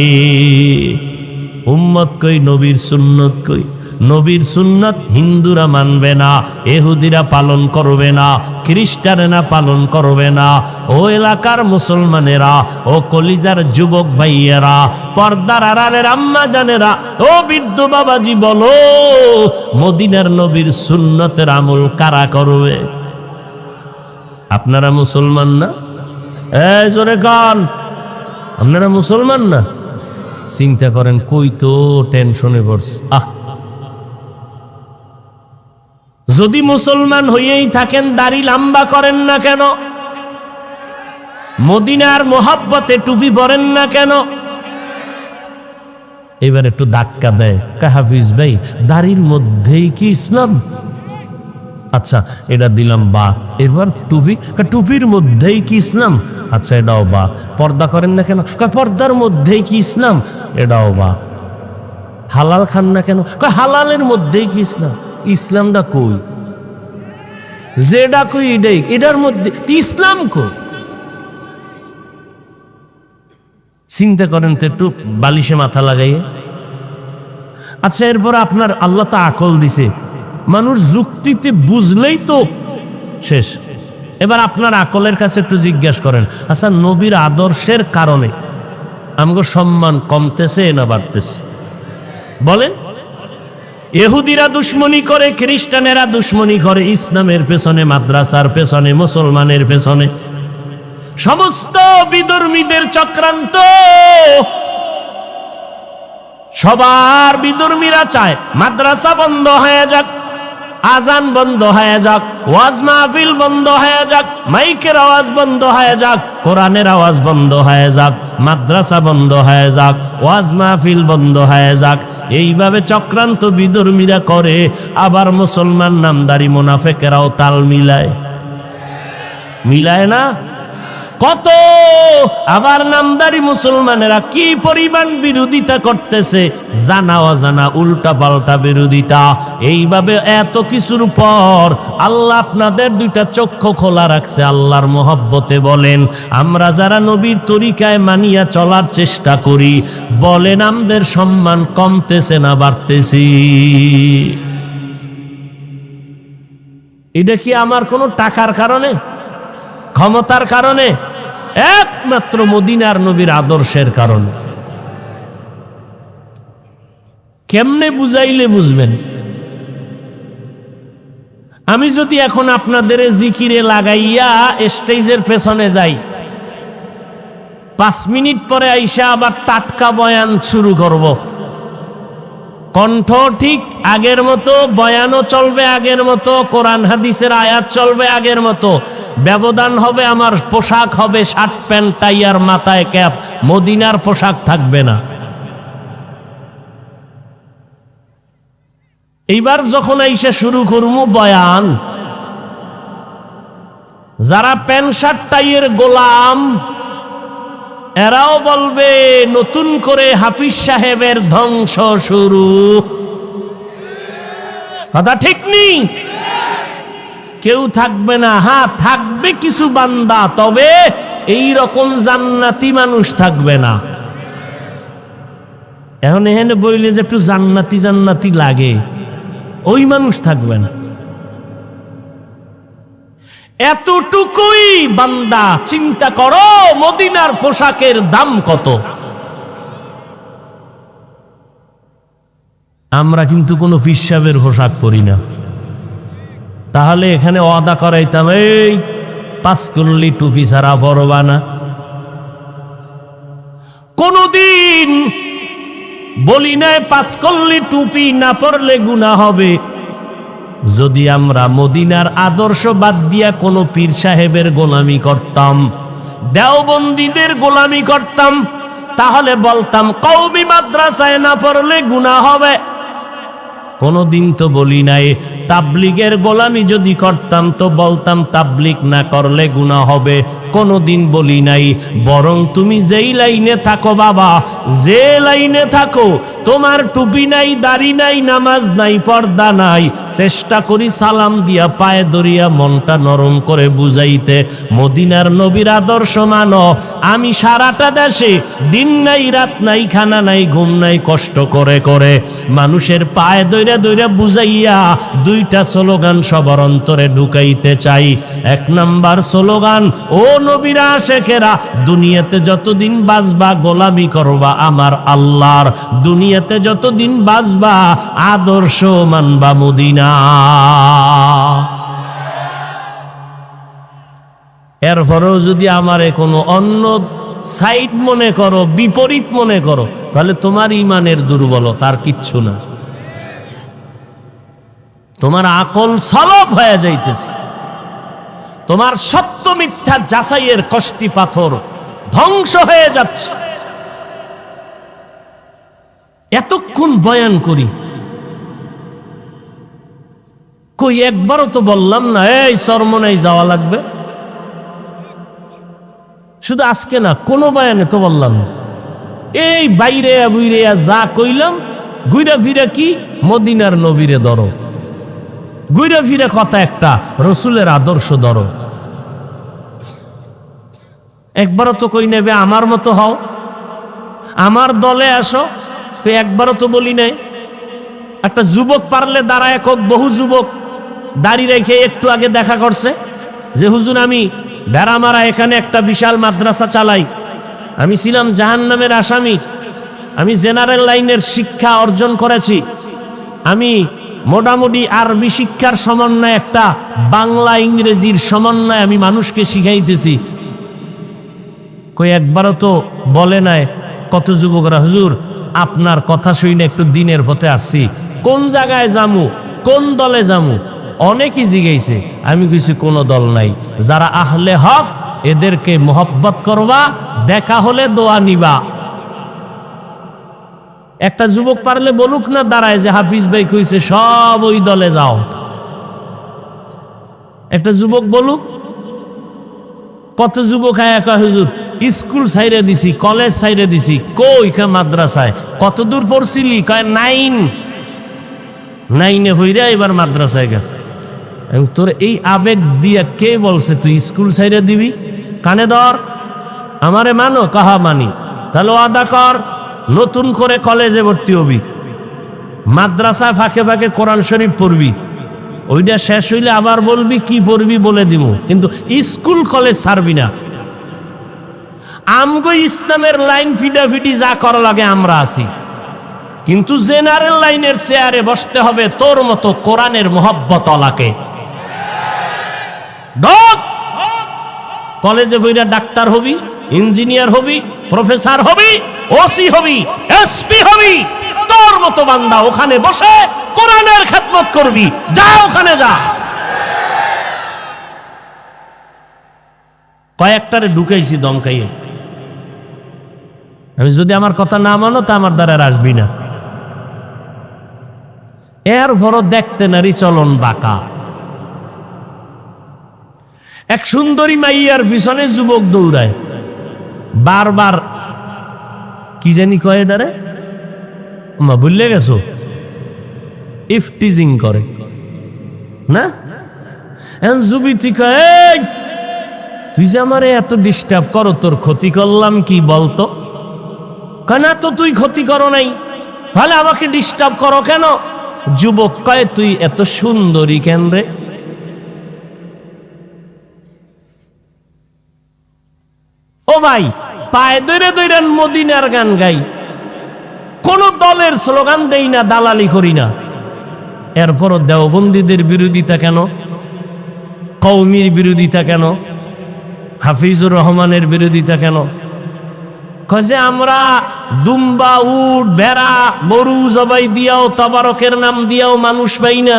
উম্মত কই, নবীর সুন্নত কই? নবীর সুন্নাত হিন্দুরা মানবে না, ইহুদিরা পালন করবে না, খ্রিস্টানেরা পালন করবে না। ও এলাকার মুসলমানেরা, ও কলিজার যুবক ভাইয়েরা, পর্দার আড়ালের আম্মা জানেরা, ও বৃদ্ধ বাবাজি, বলো মদিনার নবীর সুন্নতের আমল কারা করবে? আপনারা মুসলমান না? এই জোরে কান, আপনারা মুসলমান না? চিন্তা করেন, কই তো টেনশনে পড়ছে। যদি মুসলমান হইয়াই থাকেন, দাড়ি লম্বা করেন না কেন? মদিনার মোহাব্বতে টুপি পরেন না কেন? এবার একটু ধাক্কা দেয়, হাফিজ ভাই দাড়ির মধ্যেই কি ইসলাম? আচ্ছা এটা দিলাম বা। এবার টুপি, টুপির মধ্যেই কি ইসলাম? আচ্ছা এটাও বা। পর্দা করেন না কেন? পর্দার মধ্যেই কি ইসলাম? এটাও বা। হালাল খান না কেন? হালালের মধ্যেই কি ইসলাম? ইসলামটা কই? যেটা কই এটাই, এটার মধ্যে ইসলাম কই? চিন্তা করেন তো একটু, বালিশে মাথা লাগাইয়ে। আচ্ছা এরপর আপনার আল্লাহ তো আকল দিছে, মানুষ যুক্তিতে বুঝলেই তো শেষ। এবার আপনার আকলের কাছে একটু জিজ্ঞাসা করেন, আচ্ছা নবীর আদর্শের কারণে আমগো সম্মান কমতেছে না বাড়তেছে? বলেন। ইহুদিরা দুশ্মনী করে, খ্রিস্টানেরা দুশ্মনী করে, ইসলামের পেছনে, মাদ্রাসার পেছনে, মুসলমানের পেছনে, সমস্ত বিধর্মীদের চক্রান্ত। সবার বিধর্মীরা চায় মাদ্রাসা বন্ধ হয়ে যাক, আজান বন্ধ হয়ে যাক, ওয়াজ মাহফিল বন্ধ হয়ে যাক, মাইকের আওয়াজ বন্ধ হয়ে যাক, কোরআনের আওয়াজ বন্ধ হয়ে যাক, মাদ্রাসা বন্ধ হয়ে যাক, ওয়াজ মাহফিল বন্ধ হয়ে যাক। এইভাবে চক্রান্ত বিধর্মীরা করে। আবার মুসলমান নামদারি মুনাফিকেরাও তাল মিলায়, মিলায় না? কত আবার নামদারি মুসলমানেরা কি পরিমাণ বিরোধিতা করতেছে, জানা অজানা উল্টা পাল্টা বিরোধিতা। এইভাবে এত কিছুর পর আল্লাহ আপনাদের দুইটা চক্ষু খোলা রাখছে। আল্লাহর মহব্বতে বলেন, আমরা যারা নবীর তরিকায় মানিয়া চলার চেষ্টা করি, বলেন আমাদের সম্মান কমতেছে না বাড়তেছি? এটা কি আমার কোনো টাকার কারণে, ক্ষমতার কারণে? একমাত্র মদিনার নবীর আদর্শের কারণে। কেমনে বুঝাইলে বুঝবেন? আমি যদি এখন আপনাদের জিকিরে লাগাইয়া স্টেজের পেছনে যাই, 5 মিনিট পরে আইসা আবার টাটকা বয়ান শুরু করব, কণ্ঠ ঠিক আগের মতো, বয়ানও চলবে আগের মতো, কোরআন হাদিসের আয়াত চলবে আগের মতো, ব্যবধান হবে আমার পোশাক হবে শার্ট প্যান্ট টাই আর মাথায় ক্যাপ, মদিনার পোশাক থাকবে না। এইবার যখন আইসা শুরু করবো বয়ান, যারা প্যান্ট শার্ট টাইয়ের গোলাম এরাও বলবে নতুন করে হাফিজ সাহেবের ধ্বংস শুরু। কথা ঠিক নেই? কেউ থাকবে না। হ্যাঁ, থাকবে কিছু বান্দা, তবে এই রকম জান্নাতি মানুষ থাকবে না। এখন এখানে বইলে যে একটু জান্নাতি জান্নাতি লাগে, ওই মানুষ থাকবে না। এতটুকুই বান্দা চিন্তা করো, মদিনার পোশাকের দাম কত। আমরা কিন্তু কোনো পীর সাহেবের পোশাক পরি না। তাহলে এখানে ওয়াদা করাইতাম, এই 5 কল্লি টুপি ছাড়া পরবা না। কোনদিন বলি নাই 5 কল্লি টুপি না পরলে গুনাহ হবে। যদি আমরা মদিনার আদর্শ বাদ দিয়া কোনো পীর সাহেবের গোলামি করতাম, দেওবন্দীদের গোলামি করতাম, তাহলে বলতাম কওমি মাদ্রাসায় না পড়লে গুনাহ হবে। কোনদিন তো বলি নাই তাবলিগের গোলামি যদি করতাম তো বলতাম তাবলিগ না করলে গুনাহ হবে। কোনদিন বলি নাই, বরং তুমি যেই লাইনে থাকো বাবা, যে লাইনে থাকো, তোমার টুপি নাই, দাড়ি নাই, নামাজ নাই, পর্দা নাই, চেষ্টা করি সালাম দিয়া পায়ে ধরিয়া মনটা নরম করে বুঝাইতে, মদিনার নবীর আদর্শ মানো। আমি সারাটা দেশে দিন নাই রাত নাই, খানা নাই, ঘুম নাই, কষ্ট করে করে মানুষের পায়ে ধইরা ধইরা বুঝাইয়া 2টা স্লোগান সবার অন্তরে ঢুকাইতে চাই। 1 নাম্বার স্লোগান, ও নবীরা আশেখেরা, দুনিয়াতে যতদিন বাঁচবা গোলামি করবা আমার আল্লাহর, দুনিয়াতে যতদিন বাঁচবা আদর্শ মানবা মদিনা। এরপরেও যদি আমারে কোনো অন্য সাইড মনে করো, বিপরীত মনে করো, তাহলে তোমার ইমানের দুর্বলতা, আর কিচ্ছু না। তোমার আকল সলব হয়ে যাইতেছে, তোমার সত্য মিথ্যা যাচাইয়ের কষ্টি পাথর ধ্বংস হয়ে যাচ্ছে। এতক্ষণ বয়ান করি, কই একবারও তো বললাম না এই চরমনাই যাওয়া লাগবে। শুধু আজকে না, কোনো বয়ানে তো বললাম না। এই বাইরে বুইরে যা কইলাম, ঘুরা ফিরা কি মদিনার নবীরে ধরো, ঘুরে ফিরে কথা একটা, রসুলের আদর্শ ধরো। একবারও তো কই নেবে আমার মতো হও, আমার দলে আসো, একবারও তো বলি নাই। একটা যুবক পারলে দাঁড়ায় কোক, বহু যুবক দাড়ি রেখে একটু আগে দেখা করছে যে হুজুর আমি ভেড়ামারা এখানে একটা বিশাল মাদ্রাসা চালাই, আমি ছিলাম জাহান্নামের আসামি, আমি জেনারেল লাইনের শিক্ষা অর্জন করেছি, আমি মোটামুটি আরবি শিক্ষার সমন্বয় একটা বাংলা ইংরেজির সমন্বয় আমি মানুষকে শিখাইতেছি। কই একবারও তো বলে নাই কত যুবকরা, হুজুর আপনার কথা শুনে একটু দিনের পথে আসছি, কোন জায়গায় যামু, কোন দলে যামু, অনেকই জিগাইছে। আমি কিছু কোনো দল নাই, যারা আহলে হক এদেরকে মোহব্বত করবা, দেখা হলে দোয়া নিবা। একটা যুবক পারলে বলুক না দাঁড়ায় যে হাফিজ ভাই কইছে সব ওই দলে যাও, একটা যুবক বলুক। কত যুবক একা হুজুর স্কুল সাইরে দিছি, কলেজ সাইরে দিছি, কই কা মাদ্রাসায় কত দূর পড়ছিলি, কয় 9 হইরা এবার মাদ্রাসায় গেছে। তোর এই আবেগ দিয়া কে বলছে তুই স্কুল সাইরে দিবি? কানে ধর, আমারে মানো, কাহা মানি, তাহলে ওয়াদা কর নতুন করে কলেজে ভর্তি হবি, মাদ্রাসায় ফাঁকে ফাঁকে কোরআন শরীফ পড়বি, ওইটা শেষ হইলে আবার বলবি কি পড়বি বলে দিব, কিন্তু স্কুল কলেজ ছাড়বি না। আমগো ইসলামের লাইন ফিটাফিটি যা করা লাগে আমরা আছি, কিন্তু জেনারেল লাইনের চেয়ারে বসতে হবে তোর মতো কোরআনের মোহাব্বত ওয়ালাকে। কলেজে বইরা ডাক্তার হবি, ইঞ্জিনিয়ার হবি, প্রফেসর হবি, ওসি হবি, এসপি হবি, তোর মতো বান্দা ওখানে বসে কোরআনের খেদমত করবি। যা ওখানে যা। কয়েকটারে ঢুকাইছি দমকাইয়ে। আমি যদি আমার কথা না মানো তা আমার দ্বারা আর আসবি না। এর ভরো দেখতে নারী চলন বাঁকা। এক সুন্দরী মাইয়ার পিছনে যুবক দৌড়ায়, বারবার কি জানি কয় এটারে, মা ভুলে গেছো, ইফটিজিং করে না। যুবতী কয়, এই তুই যে আমারে এত ডিস্টার্ব করো, তোর ক্ষতি করলাম কি বলতো? কেন তো তুই ক্ষতি করো নাই, তাহলে আমাকে ডিস্টার্ব করো কেন? যুবক কয়, তুই এত সুন্দরী কেন রে? ও ভাই, পায়ে দৈরে দৈরে মদিনার গান গাই, কোন দলের স্লোগান দেই না, দালালি করি না, এরপরও দেওবন্দীদের বিরোধিতা কেন? কওমির বিরোধিতা কেন? হাফিজুর রহমানের বিরোধিতা কেন? কয়ে আমরা দুম্বা, উট, ভেড়া, গরু জবাই দিয়াও, তবারকের নাম দিয়াও মানুষ পাই না।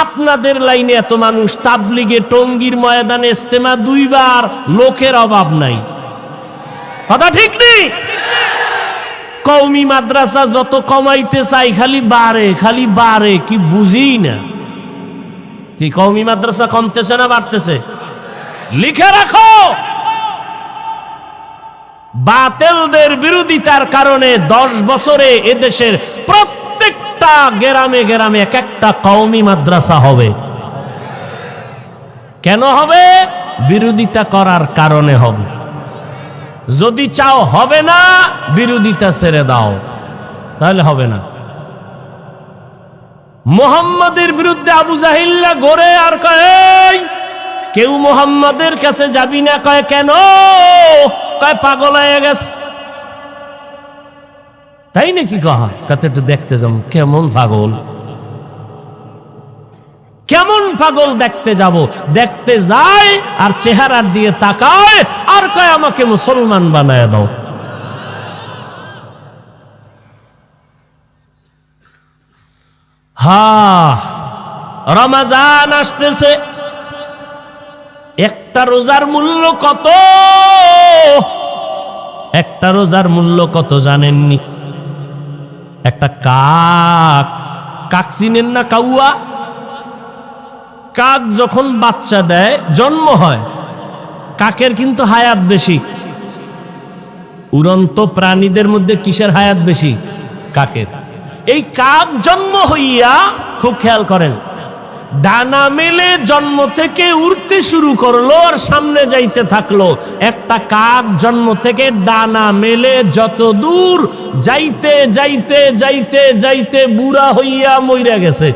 আপনাদের লাইনে এত মানুষ, তাবলিগে টঙ্গীর ময়দানে ইজতেমা 2 বার, লোকের অভাব নাই। কথা ঠিক নেই? কওমি মাদ্রাসা যত কমাইতে চাই খালি বাড়ে, কি বুঝি না। কি কওমি মাদ্রাসা কমতেছে না বাড়তেছে? লিখে রাখো, বাতিলদের বিরোধিতার কারণে 10 বছরে এদেশের প্রত্যেকটা গ্রামে গ্রামে এক একটা কওমি মাদ্রাসা হবে। কেন হবে? বিরোধিতা করার কারণে হবে। যদি চাও হবে না, বিরোধিতা ছেড়ে দাও, তাহলে হবে না। মুহাম্মাদের বিরুদ্ধে আবু জাহিল্লা গড়ে আর কয়, কেউ মুহাম্মাদের কাছে যাবি না। কয় কেন? কয় পাগল হয়ে গেছে। তাই নাকি? কহা কত একটু দেখতে যাব। কেমন পাগল, কেমন পাগল দেখতে যাব? দেখতে যায় আর চেহারার দিয়ে তাকায় আর কয় আমাকে মুসলমান বানায় দাও। রমজান আসতেছে, একটা রোজার মূল্য কত? একটা রোজার মূল্য কত জানেননি? একটা কাক চিনেন না? কাউয়া কাক যখন বাচ্চা দেয়, জন্ম হয়, কাকের কিন্তু হায়াত বেশি। উড়ন্ত প্রাণীদের মধ্যে কিসের হায়াত বেশি? কাকের। এই কাক জন্ম হইয়া, খুব খেয়াল করেন, ডানা মেলে জন্ম থেকে উড়তে শুরু করলো আর সামনে যাইতে থাকলো। একটা কাক জন্ম থেকে ডানা মেলে যত দূর যাইতে যাইতে যাইতে যাইতে বুড়া হইয়া মইরা গেছে।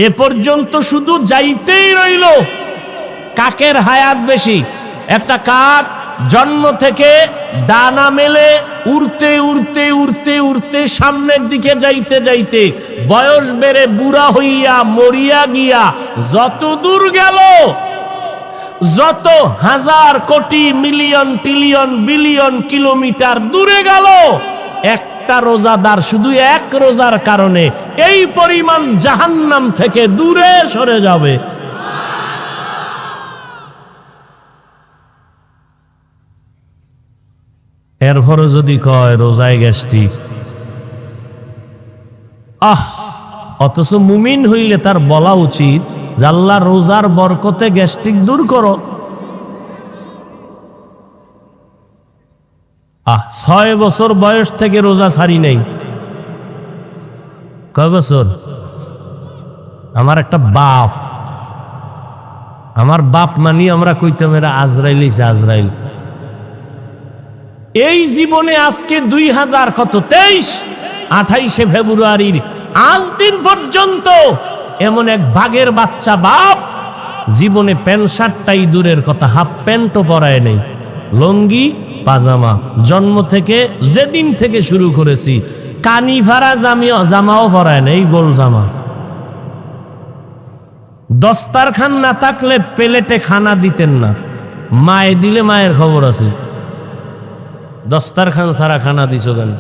এ পর্যন্ত শুধু যাইতেই রইল। কাকের হায়াত বেশি। একটা কাক জন্ম থেকে ডানা মেলে উড়তে উড়তে উড়তে উড়তে সামনের দিকে যাইতে যাইতে বয়স বেড়ে বুড়া হইয়া মরিয়া গিয়া যত দূর গেল, যত হাজার কোটি মিলিয়ন ট্রিলিয়ন বিলিয়ন কিলোমিটার দূরে গেল, একটা রোজাদার শুধু এক রোজার কারণে এই পরিমাণ জাহান্নাম থেকে দূরে সরে যাবে। এরপরে যদি কয় রোজায় গ্যাস্ট্রিক, অথচ মুমিন হইলে তার বলা উচিত যে আল্লাহ রোজার বরকতে গ্যাস্ট্রিক দূর করো। 6 বছর বয়স থেকে রোজা ছাড়ি নাই। কয় বছর? আমার একটা বাপ, আমার বাপ মানি আমরা কইতাম এরা আজরাইল, আজরাইল। এই জীবনে আজকে 2023 ফেব্রুয়ারির আজ দিন পর্যন্ত এমন এক ভাগের বাচ্চা বাপ জীবনে প্যান্ট শার্টটাই দূরের কথা, হাফ প্যান্টও পরায় নেই, লঙ্গি পাজামা। জন্ম থেকে যেদিন থেকে শুরু করেছি কানি ফাড়া জামাও পরায় না, এই গোল জামা। দস্তারখান না থাকলে প্লেটে খানা দিতেন না, মায়ে দিলে মায়ের খবর আছে। দস্তারখান ছাড়া খানা দিছ কেন?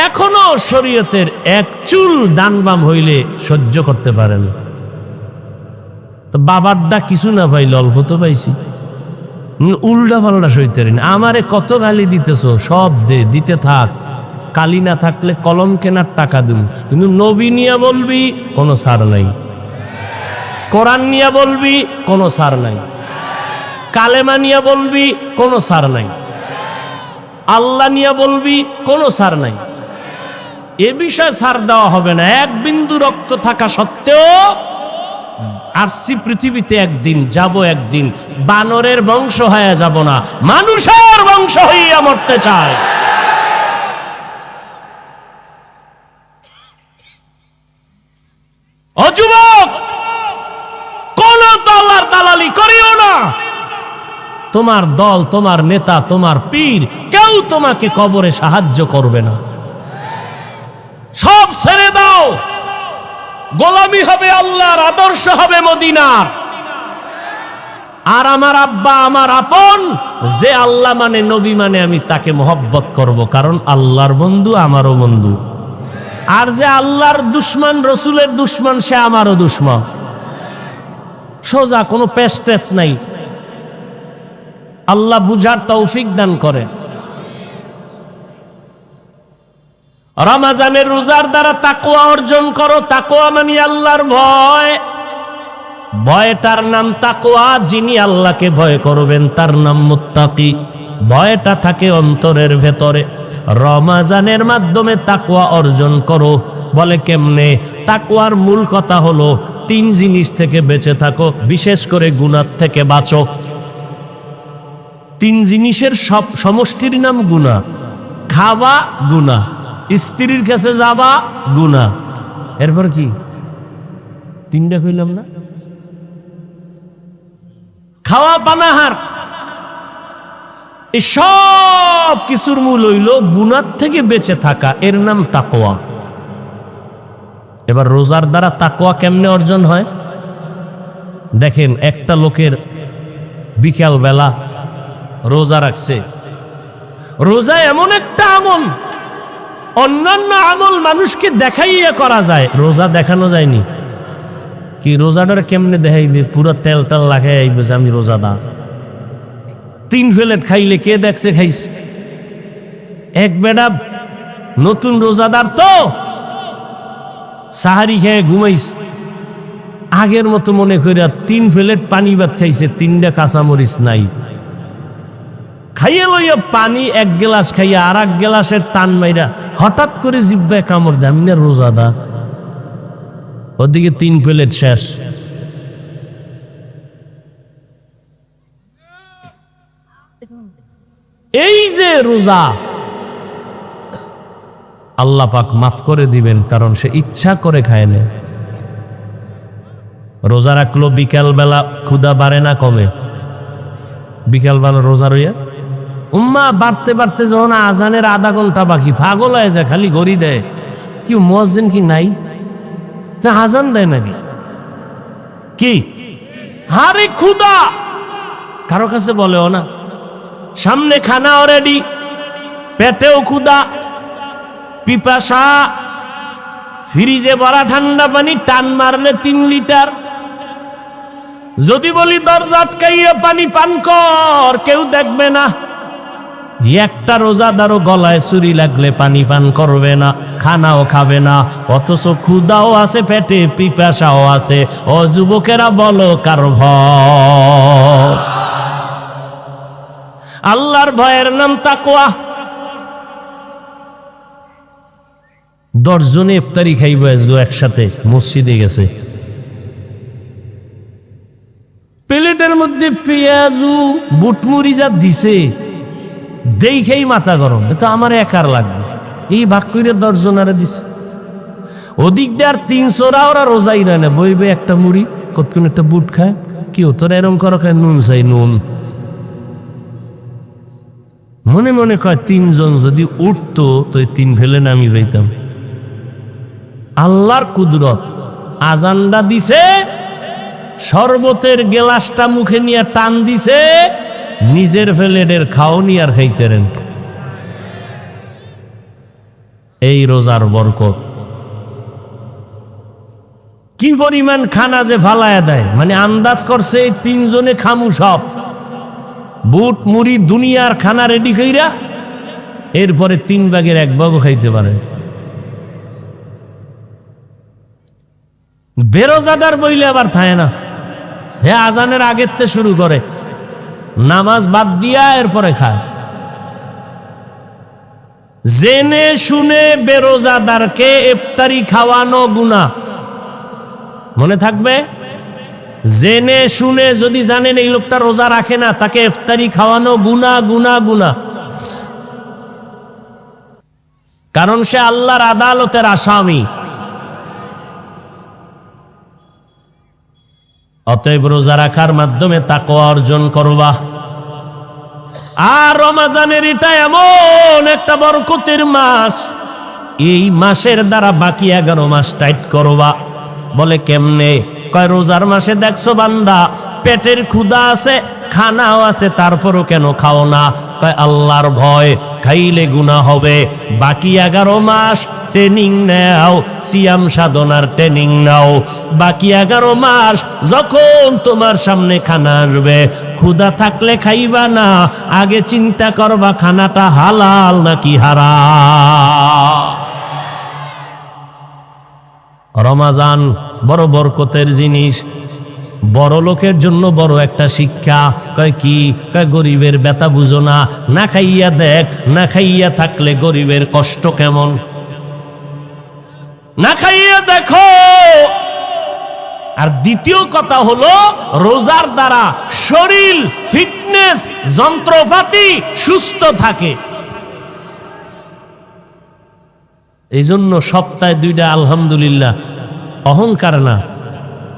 এখনো শরীয়তের এক চুল ডান বাম হইলে সহ্য করতে পারেন। তো বাবারটা কিছু না পাইলে অল্প তো পাইছি, উল্টা পাল্টা সইতে পারি না। আমারে কত গালি দিতেছ, সব দিতে থাক, কালি না থাকলে কলম কেনার টাকা দিন। কিন্তু নবী নিয়ে বলবি কোনো ছাড় নাই, কোরআন নিয়ে বলবি কোনো ছাড় নাই, কালেমা নিয়ে বলবি কোনো ছাড় নাই, আল্লাহ নিয়ে বলবি কোনো ছাড় নাই। এ বিষয়ে ছাড় দেওয়া হবে না। এক বিন্দু রক্ত থাকা সত্ত্বেও আসছি পৃথিবীতে, একদিন যাব, একদিন বানরের বংশ হয়ে যাব না, মানুষের বংশ হইয়া মরতে চায়। ও যুবক, কোন দলার দালালি করিও না। তোমার দল, তোমার নেতা, তোমার পীর কেউ তোমাকে কবরে সাহায্য করবে না। সব ছেড়ে দাও, গোলামি হবে আল্লাহর, আদর্শ হবে মদিনার। আর আমার আব্বা আমার আপন, যে আল্লাহ মানে নবী মানে আমি তাকে মহব্বত করব, কারণ আল্লাহর বন্ধু আমারও বন্ধু। আর যে আল্লাহর দুশ্মন, রসুলের দুশ্মন, সে আমারও দুশ্মন। সোজা, কোনো পেস্টেস নাই। আল্লাহ বুঝার তৌফিক দান করে। রমজানের রোজার দ্বারা তাকওয়া অর্জন করো। তাকওয়া মানে আল্লাহর ভয়। ভয়টার নাম তাকওয়া। যিনি আল্লাহকে ভয় করবেন তার নাম মুত্তাকি। ভয়টা থাকে অন্তরের ভেতরে। রমজানের মাধ্যমে তাকওয়া অর্জন করো। বলে কেমনে? তাকওয়ার মূল কথা হলো 3 জিনিস থেকে বেঁচে থাকো, বিশেষ করে গুনাহ থেকে বাঁচো। 3 জিনিসের সব সমষ্টির নাম গুনাহ। খাওয়া গুনাহ, স্ত্রীর কাছে যাবা গুনাহ, এরপর কি 3টা কইলাম না? খাওয়া পানাহার, এই সব কিছুর মূল হইল গুনাহ থেকে বেঁচে থাকা, এর নাম তাকওয়া। এবার রোজার দ্বারা তাকওয়া কেমনে অর্জন হয়? দেখেন, একটা লোকের বিকাল বেলা রোজা রাখছে। রোজা এমন একটা আমল, অন্যান্য আমল মানুষকে দেখাইয়া করা যায়, রোজা দেখানো যায়নি। কি রোজাটার কেমনে দেখাইবে? পুরো তেল টাল লাগাই আইবে যে আমি রোজাদার। 3 প্লেট খাইলে কে দেখছে খাইছে? এক বেটা নতুন রোজাদার তো সাহারি খেয়ে ঘুমাইছে, আগের মতো মনে করিয়া 3 প্লেট পানি ভাত খাইছে, 3টা কাঁচামরিচ নাই। খাইয়ে লইয়া পানি 1 গ্লাস খাইয়া আর 1 গ্লাসের টান মাইরা হঠাৎ করে জিব্বায় কামড় দেয়, আমি না রোজাদার। ওদিকে 3 প্লেট শেষ। এই যে রোজা, আল্লাহ পাক মাফ করে দিবেন, কারণ সে ইচ্ছা করে খায় না। রোজা রাখলো বিকাল বেলা, ক্ষুধা বাড়ে না কমে? বিকাল বেলা রোজা রইয়া উম্মা বাড়তে বাড়তে যখন আজানের আধা ঘন্টা বাকি, পাগল হয়ে যায়, খালি ঘড়ি দেয়। কি মুয়াজ্জিন কি নাই? আজান দেয় নাকি? কি হারে ক্ষুধা, কারো কাছে বলেও না। সামনে খানা অলরেডি, পেটেও ক্ষুধা, পিপাসা, ফ্রিজে ভরা ঠান্ডা পানি, টান মারলে 3 লিটার। যদি বলি দরজা আটকাইয়া পানি পান কর, কেউ দেখবে না। একটা রোজাদারও গলায় ছুরি লাগলে পানি পান করবে না, খানাও খাবে না, অথচ ক্ষুধাও আছে পেটে, পিপাসাও আছে। ও যুবকেরা বলো কার ভয়? আল্লাহর ভয়ের নাম তাকওয়া। 10 জনে ইফতারি খাইব একসাথে, মসজিদে গেছে, প্লেটের মধ্যে পেঁয়াজু বুটমুড়ি যা দিছে, দেখেই মাথা গরম। এটা আমার একার লাগবে, এই ভাগ করে 10 জনারে দিছে। ওদিক দিয়ে আর 300রা ওরা রোজাই রায় না, বইবে একটা মুড়ি, কতক্ষণ একটা বুট খায়। কি তোরা এরম করো, খায় নুন চাই নুন। মনে মনে কয় তিনজন যদি উঠতো তো এই তিন ফেলে নামি পাইতাম। আল্লাহর কুদরত, আজানটা দিছে, শরবতের গেলাসটা মুখে নিয়ে টান দিছে, নিজের ফেলেডের খাওনি আর খাইতেরেন। এই রোজার বরকত। কি পরিমাণ খানা যে ফালায়া দেয়, মানে আন্দাজ করছে এই তিনজনে খামু সব, বুট মুড়ি দুনিয়ার খানা রেডি কইরা এরপরে 3 ভাগের 1 ভাগও খাইতে পারেন। বেরোজাদার বইলে আবার থাকে না, হে আজানের আগের তে শুরু করে, নামাজ বাদ দিয়া এরপরে খায়। জেনে শুনে বেরোজাদারকে ইফতারি খাওয়ানো গুনাহ, মনে থাকবে। জেনে শুনে যদি জানেন এই লোকটা রোজা রাখে না, তাকে ইফতারি খাওয়ানো গুনাহ গুনাহ গুনাহ, কারণ সে আল্লাহর আদালতের আসামি। অতএব রোজা রাখার মাধ্যমে তাকওয়া অর্জন করবা। আর রমজানের এটা এমন একটা বরকতের মাস, এই মাসের দ্বারা বাকি 11 মাস টাইট করবা। বলে কেমনে? কয় রোজার মাসে দেখছো বান্দা পেটের ক্ষুধা আছে, খানাও আছে, তারপরও কেন খাও না? কয় আল্লাহর ভয়, খাইলে গুনাহ হবে। বাকি 11 মাস ট্রেনিং নাও, সিয়াম সাধনার ট্রেনিং নাও। বাকি 11 মাস যখন তোমার সামনে খানা আসবে, ক্ষুধা থাকলে খাইবা না, আগে চিন্তা করবা খানাটা হালাল নাকি হারাম। রমজান বড় বরকতের জিনিস, বড় লোকের জন্য বড় একটা শিক্ষা। কয় কি? কয় গরিবের ব্যথা বুঝো না, না খাইয়া দেখ, না খাইয়া থাকলে গরিবের কষ্ট কেমন, না খাইয়া দেখো। আর দ্বিতীয় কথা হলো রোজার দ্বারা শরীর, ফিটনেস, যন্ত্রপাতি সুস্থ থাকে। এই জন্য সপ্তাহে 2টা আলহামদুলিল্লাহ। অহংকার না,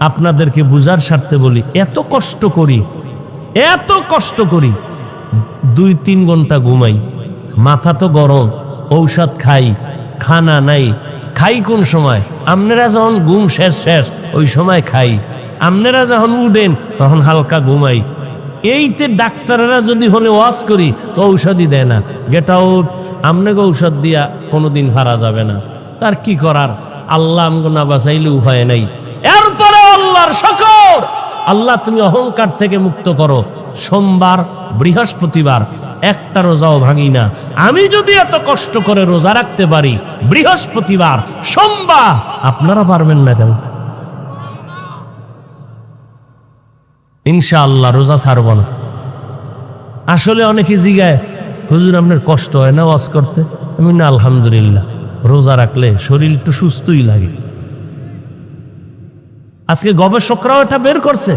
আপনাদেরকে বুঝার স্বার্থে বলি, এত কষ্ট করি, এত কষ্ট করি, 2-3 ঘন্টা ঘুমাই, মাথা তো গরম, ঔষধ খাই, খানা নাই। খাই কোন সময়? আপনারা যখন ঘুম শেষ ওই সময় খাই, আপনারা যখন উঠেন তখন হালকা ঘুমাই। এইতে ডাক্তাররা যদি হলে ওয়াজ করি তো ঔষধই দেয় না, গেট আউট, আপনাকে ঔষধ দিয়া কোনোদিন হারা যাবে না। তার কি করার? আল্লাহ আমগো না বাঁচাইলে উপায় নাই। এরপরে আল্লাহর শুকর, আল্লাহ তুমি অহংকার থেকে মুক্ত করো। সোমবার, বৃহস্পতিবার একটা রোজাও ভাঙি না। আমি যদি এত কষ্ট করে রোজা রাখতে পারি, বৃহস্পতিবার, সোমবার, আপনারা পারবেন না কেন? ইনশাআল্লাহ রোজা ছাড়ব না। আসলে অনেকে জিগায়, হুজুর আপনার কষ্ট হয় না ওয়াজ করতে? আমি না, আলহামদুলিল্লাহ, রোজা রাখলে শরীর একটু সুস্থই লাগে। আজকে গবেষকরাও এটা বের করছে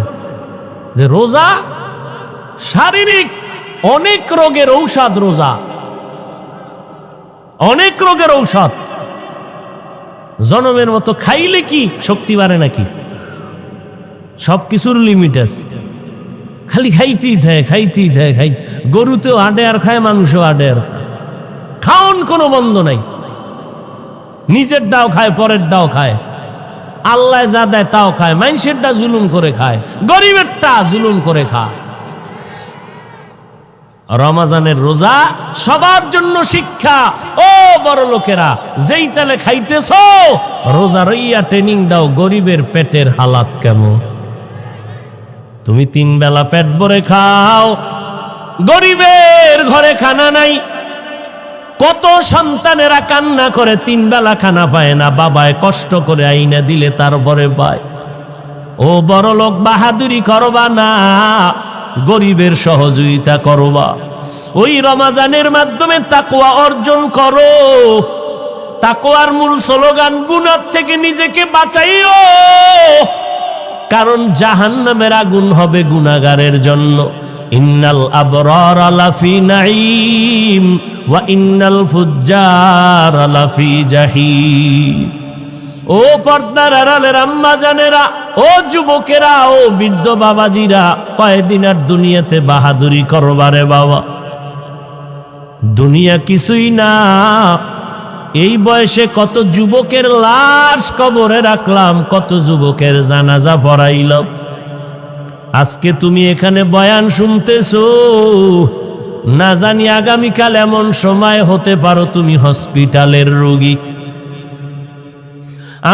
যে রোজা শারীরিক অনেক রোগের ঔষধ। রোজা অনেক রোগের ঔষধ। জনমের মতো খাইলে কি শক্তি বাড়ে নাকি? সবকিছুর লিমিট আছে, খালি খাইতেই থাকে, খাইতেই থাকে। গরুতেও আডে আর খায়, মানুষও আডে আর খায়। খাওন কোনো বন্ধ নাই, নিজের ডাও খায়, পরের ডাও খায়, আল্লাহ যা দেয় তাও খায়, মানুষেরটা জুলুম করে খায়, গরিবেরটা জুলুম করে খায়। রমজানের রোজা সবার জন্য শিক্ষা। ও বড় লোকেরা, যেই তালে খাইতেছ, রোজা রইয়া ট্রেনিং দাও গরিবের পেটের হালাত কেমন। তুমি 3 বেলা পেট ভরে খাও, গরিবের ঘরে খানা নাই। কত সন্তানেরা কান্না করে 3 বেলা খানা পায় না, বাবায় কষ্ট করে আইনা দিলে তারপরে পায়। ও বড় লোক, বাহাদুরি করবা না, গরিবের সহযোগিতা করবা। ওই রমজানের মাধ্যমে তাকওয়া অর্জন করো। তাকওয়ার মূল স্লোগান, গুনাহ থেকে নিজেকে বাঁচাইও, কারণ জাহান্নামের আগুন হবে গুনাহগারের জন্য। ইন্নাল আবরারা লাফি নাঈম ওয়া ইন্নাল ফুজ্জারা লাফি জাহিম। ও পর্দার আড়ালের আম্মা জানেরা, ও যুবকেরা, ও বৃদ্ধ বাবাজিরা, কয়দিন আর দুনিয়াতে বাহাদুরি করবারে বাবা। দুনিয়া কিছুই না। এই বয়সে কত যুবকের লাশ কবরে রাখলাম, কত যুবকের জানাজা পড়াইলাম। আজকে তুমি এখানে বয়ান শুনতেছো, না জানি আগামীকাল এমন সময় হতে পারো তুমি হসপিটালের রোগী।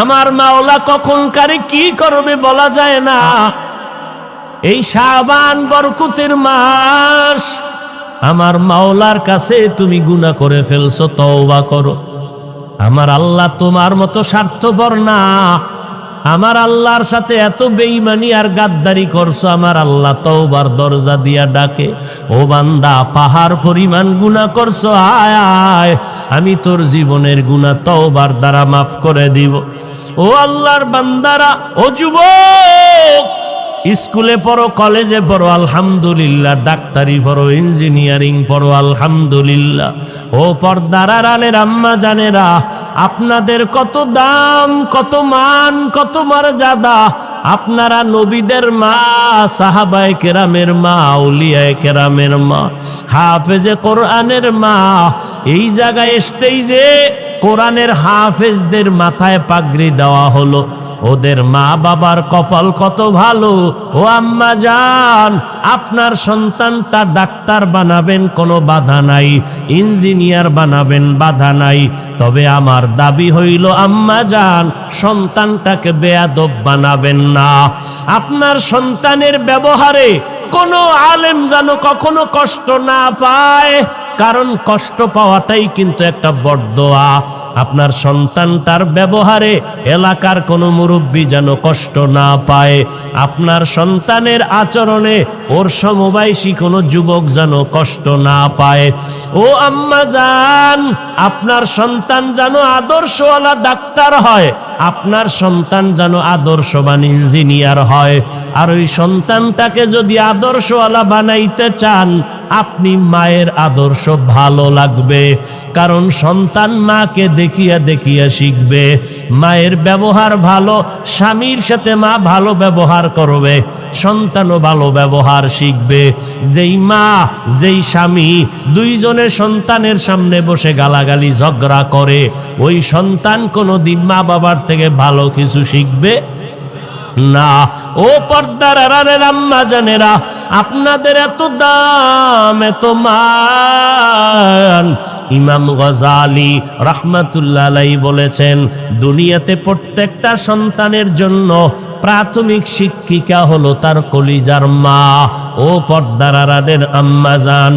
আমার মাওলা কখন কারে কি করবে বলা যায় না। এই শাবান বরকতের মাস, আমার মাওলার কাছে তুমি গুনাহ করে ফেলছো, তওবা করো। আমার আল্লাহ তোমার মতো স্বার্থপর না। আমার আল্লাহর সাথে এত বেঈমানি আর গাদ্দারি করছো, আমার আল্লাহ তওবার দরজা দিয়া ডাকে, ও বান্দা পাহাড় পরিমাণ গুনাহ করছো, আয় আয়, আমি তোর জীবনের গুনাহ তওবার দ্বারা মাফ করে দিব। ও আল্লাহর বান্দারা, ও যুবক, স্কুলে পড়ো, কলেজে পড়ো, আলহামদুলিল্লাহ। ডাক্তারি পড়ো, ইঞ্জিনিয়ারিং পড়ো, আলহামদুলিল্লাহ। ও পর্দার আড়ালের আম্মা জানেরা, আপনাদের কত দাম, কত মান, কত মর্যাদা। আপনারা নবীদের মা, সাহাবায়ে কেরামের মা, আউলিয়ায়ে কেরামের মা, হাফেজে কোরআনের মা। এই জায়গায় স্টেজে কোরআনের হাফেজদের মাথায় পাগড়ি দেওয়া হলো। ওদের মা বাবার কপাল কত ভালো। ও আম্মা জান, আপনার সন্তানটা ডাক্তার বানাবেন, কোনো বাধা নাই, ইঞ্জিনিয়ার বানাবেন, বাধা নাই। তবে আমার দাবি হইল আম্মা জান, সন্তানটাকে বেয়াদব বানাবেন না। আপনার সন্তানের ব্যবহারে কোনো আলেম যেন কখনো কষ্ট না পায়, কারণ কষ্ট পাওয়াটাই কিন্তু একটা বড়দোয়া। আপনার সন্তানটার ব্যবহারে এলাকার কোনো মুরব্বী যেন কষ্ট না পায়। আপনার সন্তানের আচরণে ওর সমবয়সী কোনো যুবক যেন কষ্ট না পায়। ও আম্মা জান, আপনার সন্তান যেন আদর্শওয়ালা ডাক্তার হয়, আপনার সন্তান যেন আদর্শবান ইঞ্জিনিয়ার হয়। আর ওই সন্তানটাকে যদি আদর্শওয়ালা বানাইতে চান, আপনি মায়ের আদর্শ ভালো লাগবে, কারণ সন্তান মাকে দেখিয়া দেখিয়া শিখবে। মায়ের ব্যবহার ভালো, স্বামীর সাথে মা ভালো ব্যবহার করবে, সন্তানও ভালো ব্যবহার শিখবে। যেই মা, যেই স্বামী দুইজনের সন্তানের সামনে বসে গালাগালি ঝগড়া করে, ওই সন্তান কোনোদিন মা বাবার থেকে ভালো কিছু শিখবে না। ও পর্দার আড়ালের আম্মা জানেরা, আপনাদের এত দাম, এত মান। ইমাম গজালি রাহমাতুল্লাহ আলাইহি বলেছেন, দুনিয়াতে প্রত্যেকটা সন্তানের জন্য প্রাথমিক শিক্ষিকা হলো তার কলিজার মা। ও পর্দার আড়ালের আম্মা জান,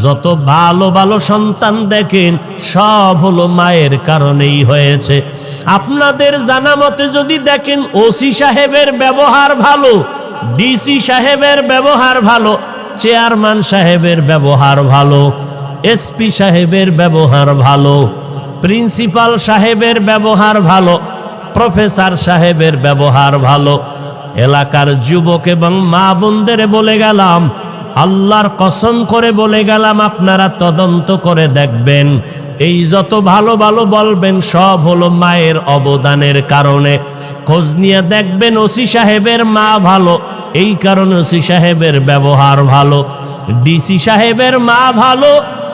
যত ভালো ভালো সন্তান দেখেন সব হলো মায়ের কারণেই হয়েছে। আপনাদের জানা মতে যদি দেখেন, ওসি সাহেবের ব্যবহার ভালো, ডিসি সাহেবের ব্যবহার ভালো, চেয়ারম্যান সাহেবের ব্যবহার ভালো, এসপি সাহেবের ব্যবহার ভালো, প্রিন্সিপাল সাহেবের ব্যবহার ভালো, প্রফেসর সাহেবের ব্যবহার ভালো। এলাকার যুবক এবং মা বোনদের বলে গেলাম, আল্লাহর কসম করে বলে গেলাম, আপনারা তদন্ত করে দেখবেন, এই যত ভালো ভালো বলবেন সব হলো মায়ের অবদানের কারণে। খোঁজ নিয়ে দেখবেন ওসি সাহেবের মা ভালো, এই কারণে ওসি সাহেবের ব্যবহার ভালো। ডিসি সাহেবের মা ভালো,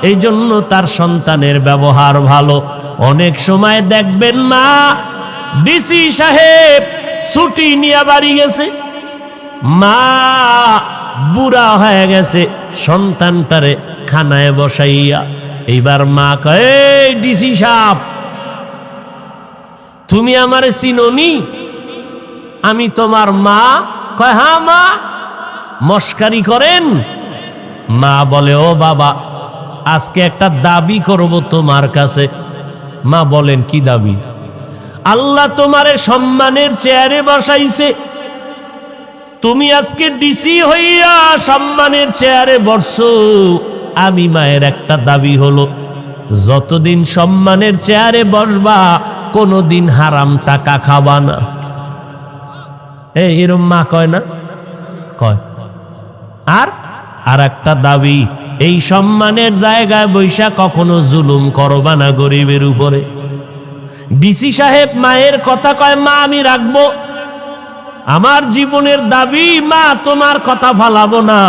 এই জন্য তার সন্তানের ব্যবহার ভালো। অনেক সময় দেখবেন মা, ডিসি সাহেব ছুটি নিয়ে বাড়ি গেছে, মা বুড়া হয়ে গেছে, সন্তানটারে খানায় বসাইয়া, এইবার মা কয়, এই ডিসি সাহেব, তুমি আমারে চিনোনি? আমি তোমার মা। কয়, হ্যাঁ মা। মস্কারি করেন? মা বলে, ও বাবা, আজকে একটা দাবি করব তোমার কাছে। মা বলেন, কি দাবি? আল্লাহ তোমারে সম্মানের চেয়ারে বসাইছে, তুমি আজকে ডিসি হইয়া সম্মানের চেয়ারে বসছো। আমি মায়ের একটা দাবি হলো, যতদিন সম্মানের চেয়ারে বসবা কোনোদিন হারাম টাকা খাবা না। এরম মা কয় না? কয়। আর একটা দাবি, এই সম্মানের জায়গায় বৈশা কখনো জুলুম করবা না গরিবের উপরে। ডিসি সাহেব মায়ের কথা কয়, মা আমি রাখবো, আমার জীবনের দাবি, মা তোমার কথা ফালাবো না।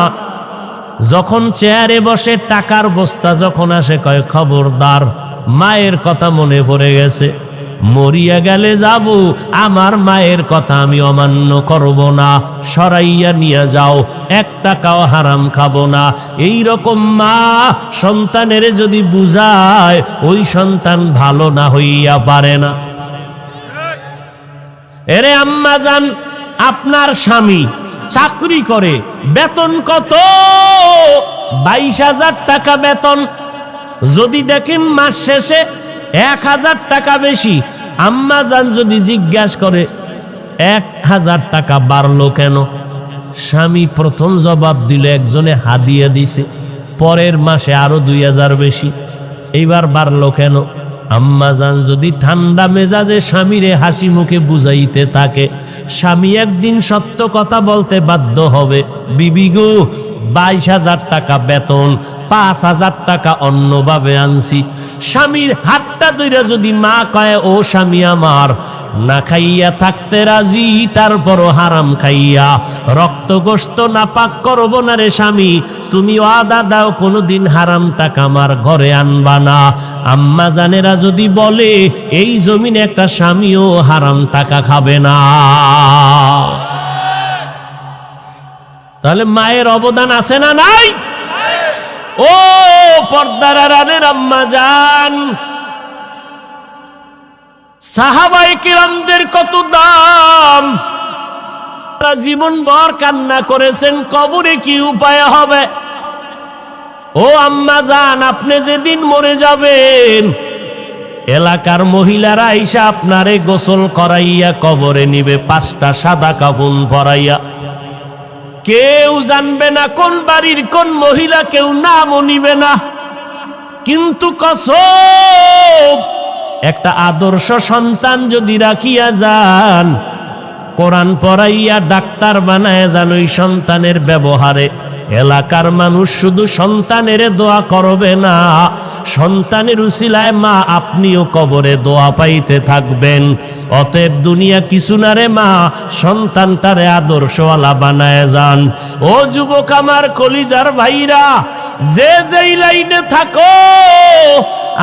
যখন চেয়ারে বসে টাকার বস্তা যখন আসে কয় খবরদার, মায়ের কথা মনে পড়ে গেছে, মরিয়া গেলে যাব, আমার মায়ের কথা আমি অমান্য করব না, সরাইয়া নিয়ে যাও, 1 টাকাও হারাম খাবো না। এই রকম মা সন্তানের যদি বুঝায়, ওই সন্তান ভালো না হইয়া পারে না। এরে আম্মা জান, আপনার স্বামী চাকরি করে, বেতন কত? 22,000 টাকা বেতন। যদি দেখেন মাস শেষে 1,000 টাকা বেশি, আম্মা জান যদি জিজ্ঞাসা করে 1,000 টাকা বাড়লো কেন, স্বামী প্রথম জবাব দিল একজনে হাদিয়া দিছে, পরের মাসে আরো 2,000 বেশি, এইবার বাড়লো কেন? আম্মা জান যদি ঠান্ডা মেজাজে স্বামীরে হাসি মুখে বুঝাইতে থাকে, স্বামী একদিন সত্য কথা বলতে বাধ্য হবে, বিবি গো 22,000 টাকা বেতন, 5,000 টাকা অন্যভাবে আনছি। স্বামীর হাতটা ধইরা যদি মা কয়, ও স্বামী আমার, না খাইয়া থাকতে রাজি, তারপরও হারাম খাইয়া রক্ত গোশত নাপাক করব না রে স্বামী, তুমি ওয়াদা দাও কোনোদিন হারাম টাকা আমার ঘরে আনবা না। আম্মা জানেরা যদি বলে, এই জমিনে একটা স্বামীও হারাম টাকা খাবে না। তাহলে মায়ের অবদান আছে না নাই? ও পর্দার আড়ালের আম্মা জান, সাহাবায়ে কিরামদের কত দাম, তারা জীবনভর কান্না করেছেন, কবরে কি উপায় হবে? ও আম্মা জান, আপনি যেদিন মরে যাবেন, এলাকার মহিলারা আইসা আপনারে গোসল করাইয়া কবরে নিবে, 5টা সাদা কাফন পরাইয়া। কেউ জানবে না কোন বাড়ির কোন মহিলা, কেউ নামও নিবে না। কিন্তু কসম, একটা আদর্শ সন্তান যদি রাখিয়া যান, কোরআন পড়াইয়া ডাক্তার বানায় যান, ওই সন্তানের ব্যবহারে এলাকার মানুষ শুধু সন্তানের দোয়া করবে না, সন্তানের উসিলায় মা আপনিও কবরে দোয়া পাইতে থাকবেন। অতএব দুনিয়া কিছু না রে মা, সন্তানটারে আদর্শওয়ালা বানায় যান। ও যুবক আমার কলিজার ভাইরা, যে যেই লাইনে থাকো,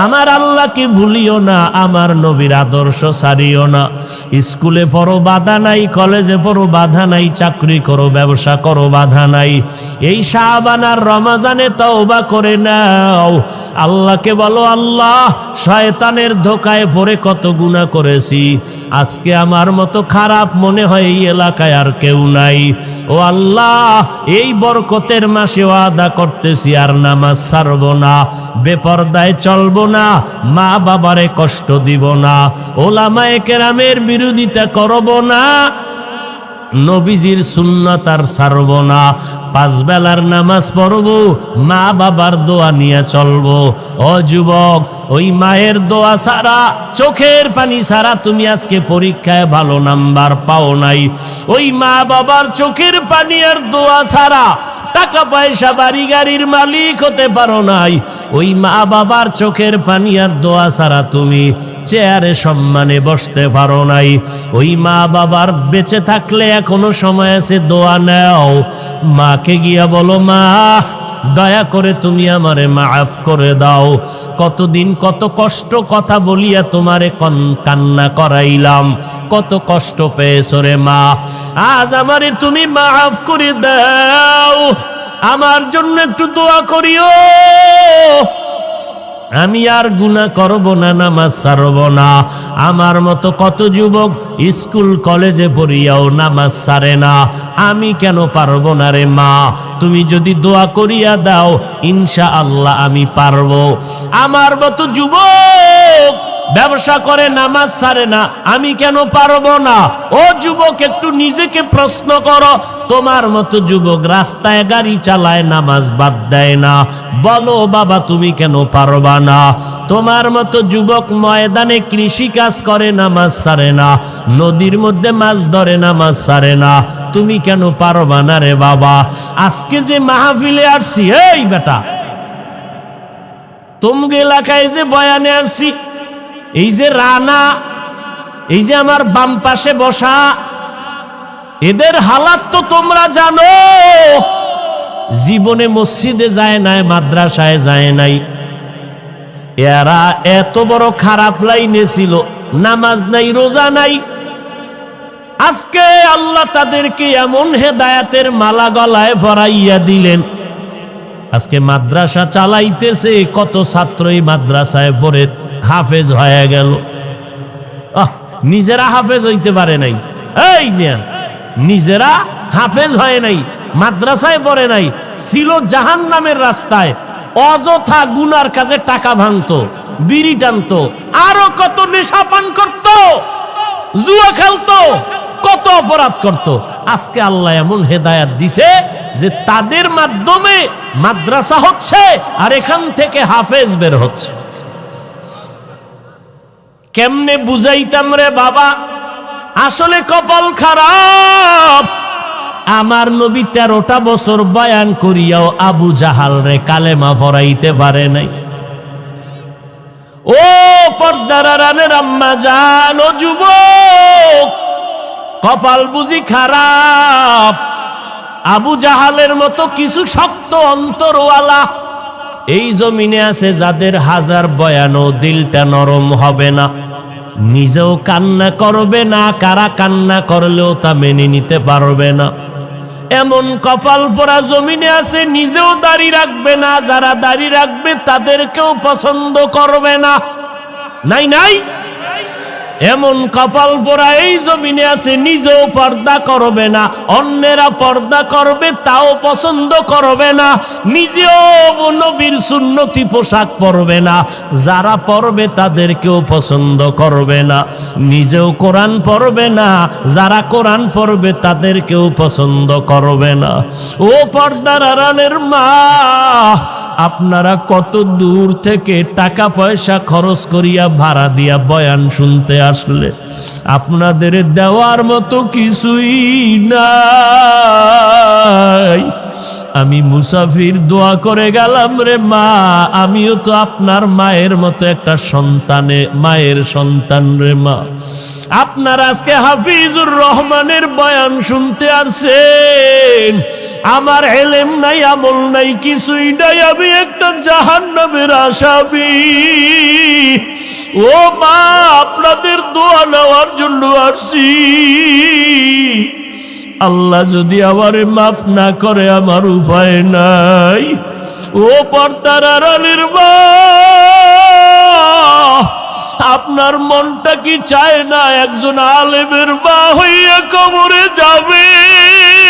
আমার আল্লাহকে ভুলিও না, আমার নবীর আদর্শ ছাড়িও না। স্কুলে পড়ো বাধা নাই, কলেজে পড়ো বাধা নাই, চাকরি করো, ব্যবসা করো, বাধা নাই। এই শাবান আর রমজানে তওবা করে নাও, আল্লাহকে বলো, আল্লাহ শয়তানের ধোকায় পড়ে কত গুনাহ করেছি, আজকে আমার মতো খারাপ মনে হয় এই এলাকায় আর কেউ নাই। ও আল্লাহ, এই বরকতের মাসে ওয়াদা করতেছি আর নামাজ ছাড়বো না, বেপরদায় চলবো না, মা বাবারে কষ্ট দিব না, ওলামায়ে কেরামের বিরোধিতা করব না, নবীজির সুন্নাত আর ছাড়ব না, 5 বেলার নামাজ পড়ব, মা বাবার দোয়া নিয়ে চলব। ও যুবক, ওই মায়ের দোয়া ছাড়া, চোখের পানি ছাড়া তুমি আজকে পরীক্ষায় ভালো নাম্বার পাও নাই। ওই মা বাবার চোখের পানি আর দোয়া ছাড়া টাকা পয়সা বাড়ি গাড়ির মালিক হতে পারো নাই। ওই মা বাবার চোখের পানি আর দোয়া ছাড়া তুমি চেয়ারে সম্মানে বসতে পারো নাই। ওই মা বাবার বেঁচে থাকলে এখনো সময় আছে, দোয়া নাও, মাকে গিয়া বলো, মা দয়া করে তুমি আমারে মাফ করে দাও, কতদিন কত কষ্ট কথা বলিয়া তোমারে কান্না করাইলাম, কত কষ্ট পেয়েছো রে মা, আজ আমারে তুমি মাফ করে দাও, আমার জন্য একটু দোয়া করিও, আমি আর গুনাহ করব না, নামাজ ছাড়ব না। আমার মতো কত যুবক স্কুল কলেজে পড়িয়াও নামাজ ছাড়ে না, আমি কেন পারবো না রে মা, তুমি যদি দোয়া করিয়া দাও ইনশাআল্লাহ আমি পারবো। আমার মতো যুবক ব্যবসা করে নামাজ ছাড়ে না, আমি কেন পারবো না? ও যুবক, একটু নিজেকে প্রশ্ন করো, তোমার মতো যুবক রাস্তায় গাড়ি চালায়, নামাজ বাদ দেয় না, বলো বাবা তুমি কেন পারবা না? তোমার মতো যুবক ময়দানে কৃষি কাজ করে, নামাজ ছাড়ে না, নদীর মধ্যে মাছ ধরে, নামাজ ছাড়ে না, তুমি কেন পারবা না রে বাবা? আজকে যে মাহফিলে আসছি, এই বেটা তোমগে এলাকায় যে বয়ানে আসছি, এই যে রানা, এই যে আমার বাম পাশে বসা, এদের হালাত তো তোমরা জানো। জীবনে মসজিদে যায় নাই, মাদ্রাসায় যায় নাই। এরা এত বড় খারাপ লাইনে ছিল, নামাজ নাই, রোজা নাই। আজকে আল্লাহ তাদেরকে এমন হেদায়াতের মালা গলায় পরাইয়া দিলেন, আজকে মাদ্রাসা চালাইতেছে, কত ছাত্রই মাদ্রাসায় পড়ে হাফেজ হয়ে গেল। নিজেরা হাফেজ হইতে পারে নাই, এই মিয়া নিজেরা হাফেজ হয় নাই, মাদ্রাসায় পড়ে নাই, ছিল জাহান্নামের রাস্তায়, অযথা গুনার কাজে টাকা ভাঙতো, বিড়ি টানতো, আরো কত নেশা পান করত, জুয়া খেলতো, কত অপরাধ করত। আজকে আল্লাহ এমন হেদায়াত দিছে যে তাদের মাধ্যমে মাদ্রাসা হচ্ছে আর এখান থেকে হাফেজ বের হচ্ছে। কেমনে বুঝাইতাম রে বাবা, আসলে কপাল খারাপ। আমার নবী 13টা বছর বয়ান করিয়াও আবু জাহাল রে কালেমা পড়াইতে পারে নাই। ও পর্দার আড়ালের আম্মা জান, ও যুবক, কপাল বুঝি খারাপ। আবু জাহালের মতো কিছু শক্ত অন্তরওয়ালা এই জমিনে আছে, যাদের হাজার বয়ানও দিলটা নরম হবে না, নিজেও কান্না করবে না, কারা কান্না করলেও তা মেনে নিতে পারবে না। এমন কপাল পোড়া জমিনে আছে, নিজেও দাড়ি রাখবে না, যারা দাড়ি রাখবে তাদেরকেও পছন্দ করবে না। নাই নাই, এমন কপাল পোড়া এই জমিনে আছে, নিজেও পর্দা করবে না, অন্যেরা পর্দা করবে তাও পছন্দ করবে না, নিজেও নবীর সুন্নতি পোশাক পরবে না, যারা পরবে তাদেরকেও পছন্দ করবে না, নিজেও কোরআন পড়বে না, যারা কোরআন পড়বে তাদেরকেও পছন্দ করবে না। ও পর্দার আড়ালের মা, আপনারা কত দূর থেকে টাকা পয়সা খরচ করিয়া ভাড়া দিয়া বয়ান শুনতে আসলে, আপনাদের দেওয়ার মতো কিছুই নাই। আমি মুসাফির দোয়া করে গেলাম রে মা, আমিও তো আপনার মায়ের মতো একটা সন্তানে, মায়ের সন্তান রে মা। আপনারা আজকে হাফিজুর রহমানের বয়ান শুনতে আসছেন, আমার এলেম নাই, আমল নাই, কিছুই নাই, আমি একটা জাহান্নামের আসামি। ও মা, আপনাদের দোয়া নেওয়ার জন্য আসছি। আল্লাহ যদি আমারে মাফ না করে আমার উপায় নাই। ও পর্দার আড়ালের মা, আপনার মনটা কি চায় না একজন আলেমের মা হইয়া কবরে যাবেন,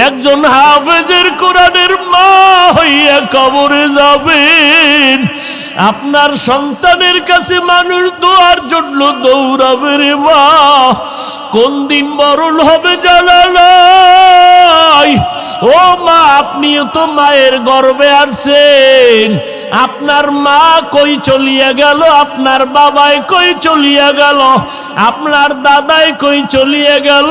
একজন হাফেজের কোরআনের মা হইয়া কবরে যাবেন? আপনার সন্তানের কাছে মানুষ দোয়ার জন্য দৌড়াবে রে মা, কোন দিন মরণ হবে জানা নাই। ও মা, আপনিও তো মায়ের গর্ভে আসছেন, আপনার মা কই চলিয়া গেল, আপনার বাবাই কই চলিয়া গেল, আপনার দাদাই কই চলিয়া গেল,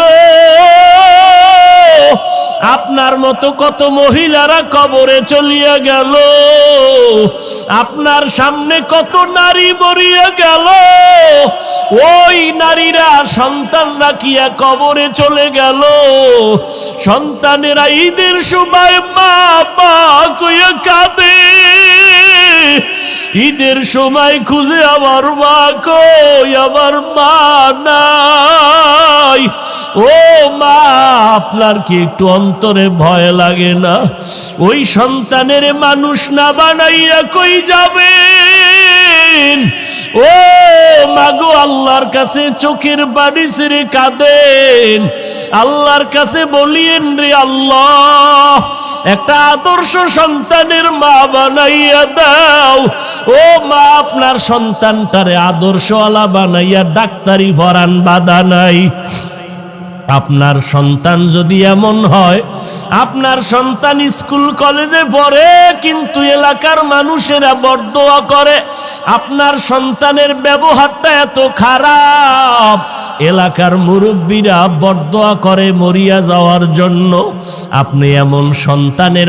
আপনার মতো কত মহিলারা কবরে চলিয়া গেল, আপনার সামনে কত নারী মরিয়া গেল, ওই নারীরা সন্তান রাখিয়া কবরে চলে গেল। সন্তানেরা ঈদের সময় মা মা কইয়া কাঁদে, ঈদের সময় খুঁজে আমার মা কই, আমার মা নাই। ও মা, আপনার কি একটু অন্তরে ভয় লাগে না? ওই সন্তানের মানুষ না বানাইয়া কই যাবেন? ও মাগো, আল্লাহর কাছে চোখের পানি ছেড়ে কাঁদেন, আল্লাহর কাছে বলিয়েন রে আল্লাহ, একটা আদর্শ সন্তানের মা বানাইয়া দাও। ও মা, আপনার সন্তানটারে আদর্শওয়ালা বানাইয়া ডাক্তারি পড়ান, বাধা নাই। আপনার সন্তান যদি এমন হয়, আপনার সন্তান স্কুল কলেজে পড়ে কিন্তু এলাকার মানুষেরা বরদোয়া করে, আপনার সন্তানের ব্যবহারটা এত খারাপ, এলাকার মুরব্বীরা বরদোয়া করে মরিয়া যাওয়ার জন্য, আপনি এমন সন্তানের